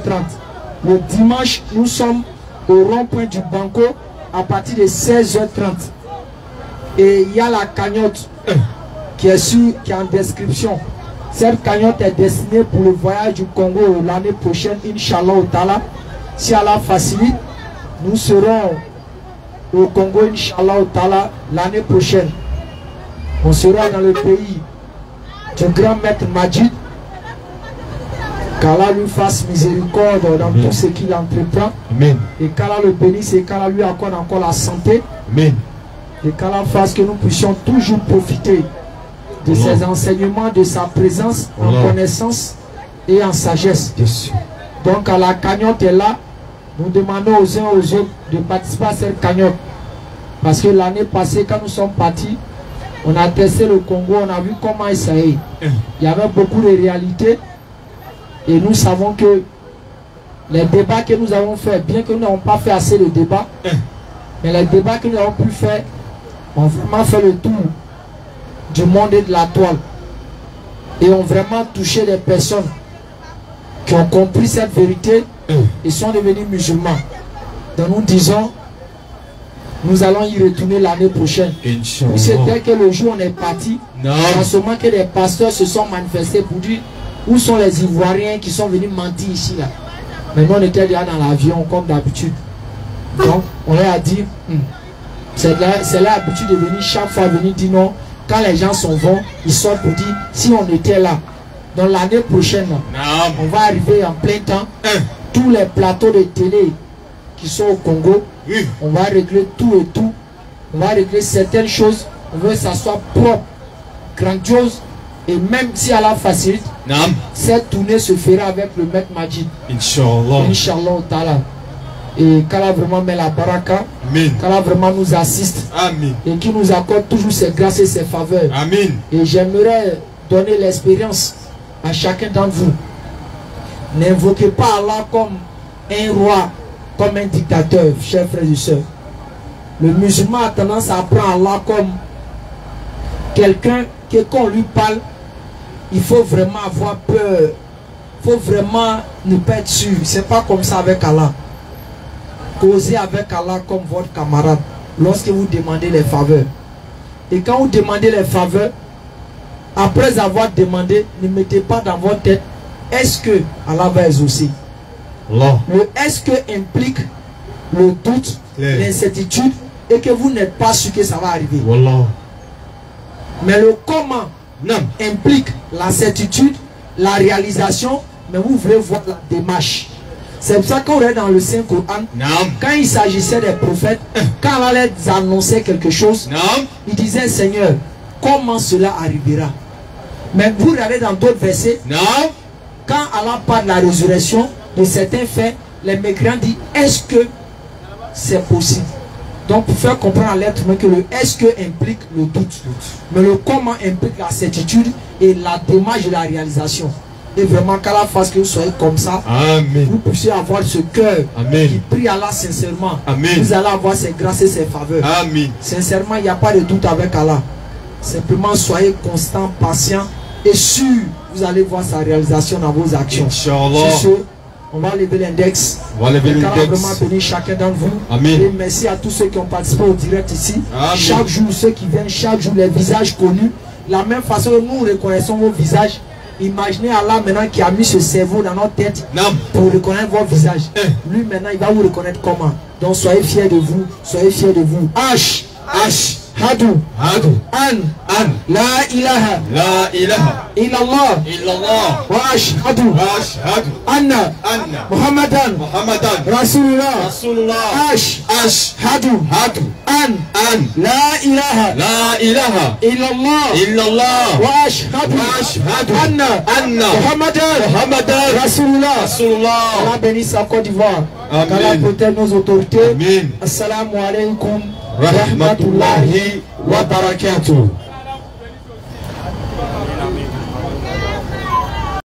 C: Le dimanche, nous sommes au rond-point du Banco à partir de 16h30. Et il y a la cagnotte qui est en description. Cette cagnotte est destinée pour le voyage du Congo l'année prochaine, Inch'Allah au Tala. Si Allah facilite, nous serons au Congo, Inch'Allah au Tala, l'année prochaine. On sera dans le pays du grand maître Majid. Qu'Allah lui fasse miséricorde dans tout ce qu'il entreprend.
B: Amen.
C: Et qu'Allah le bénisse et qu'Allah lui accorde encore la santé.
B: Amen.
C: Et qu'Allah fasse que nous puissions toujours profiter de ses enseignements, de sa présence en connaissance et en sagesse. Donc à la cagnotte est là. Nous demandons aux uns aux autres de participer à cette cagnotte. Parce que l'année passée, quand nous sommes partis, on a testé le Congo, on a vu comment il s'agit. Il y avait beaucoup de réalités. Et nous savons que les débats que nous avons faits, bien que nous n'avons pas fait assez de débats, mais les débats que nous avons pu faire ont vraiment fait le tour du monde et de la toile. Et ont vraiment touché les personnes qui ont compris cette vérité et sont devenus musulmans. Donc nous disons, nous allons y retourner l'année prochaine. C'était que le jour où on est parti, en ce moment que les pasteurs se sont manifestés pour dire où sont les Ivoiriens qui sont venus mentir ici là. Mais nous on était déjà dans l'avion comme d'habitude. Donc on leur a dit, c'est l'habitude de venir chaque fois venir dire non. Quand les gens s'en vont, ils sortent pour dire si on était là. Donc l'année prochaine, on va arriver en plein temps. Tous les plateaux de télé qui sont au Congo, on va régler tout et tout. On va régler certaines choses. On veut que ça soit propre, grandiose. Et même si Allah facilite, cette tournée se fera avec le maître Majid. Inch'Allah. Inch'Allah ta'ala. Et qu'Allah vraiment met la baraka. Qu'Allah vraiment nous assiste.
B: Amen.
C: Et qui nous accorde toujours ses grâces et ses faveurs.
B: Amen.
C: Et j'aimerais donner l'expérience à chacun d'entre vous. N'invoquez pas Allah comme un roi, comme un dictateur, chers frères et sœurs. Le musulman a tendance à prendre Allah comme quelqu'un que quand on lui parle, il faut vraiment avoir peur. Il faut vraiment ne pas être sûr. C'est pas comme ça avec Allah. Causez avec Allah comme votre camarade lorsque vous demandez les faveurs. Et quand vous demandez les faveurs, après avoir demandé, ne mettez pas dans votre tête est-ce que Allah va exaucer. Le est-ce que implique le doute, l'incertitude et que vous n'êtes pas sûr que ça va arriver. Mais le comment implique la certitude, la réalisation, mais vous voulez voir la démarche. C'est pour ça qu'on est dans le Saint-Coran. Quand il s'agissait des prophètes, quand Allah les annonçait quelque chose, il disait Seigneur, comment cela arrivera? Mais vous regardez dans d'autres versets, quand Allah parle de la résurrection, de certains faits, les mécréants disent est-ce que c'est possible? Donc pour faire comprendre à l'être humain que le est-ce que implique le doute, mais le comment implique la certitude et la démarche de la réalisation. Et vraiment qu'à la face que vous soyez comme ça,
B: Amen.
C: vous puissiez avoir ce cœur
B: Amen.
C: qui prie Allah sincèrement.
B: Amen.
C: Vous allez avoir ses grâces et ses faveurs.
B: Amen.
C: Sincèrement, il n'y a pas de doute avec Allah. Simplement soyez constant, patient et sûr. Vous allez voir sa réalisation dans vos actions.
B: Inch'Allah.
C: Sur ce, on va lever l'index.
B: On va lever
C: qu'Allah
B: l'index.
C: vraiment bénir chacun d'entre vous.
B: Amen.
C: Et merci à tous ceux qui ont participé au direct ici.
B: Amen.
C: Chaque jour, ceux qui viennent, chaque jour, les visages connus. La même façon que nous reconnaissons vos visages. Imaginez Allah maintenant qui a mis ce cerveau dans notre tête pour reconnaître vos visages. Lui maintenant, il va vous reconnaître comment. Donc soyez fiers de vous. Soyez fiers de vous. H. Hadu. An. La ilaha. Illallah. Wa ashhadu. Anna. Muhammadan. Rasulullah. Ashhadu. An. La ilaha. Illallah. Wa ashhadu. Anna. Muhammadan. Rasulullah. Allah bénisse la Côte d'Ivoire. Allah protège nos autorités. Assalamu alaikum. Rahmatullahi wa barakatuh.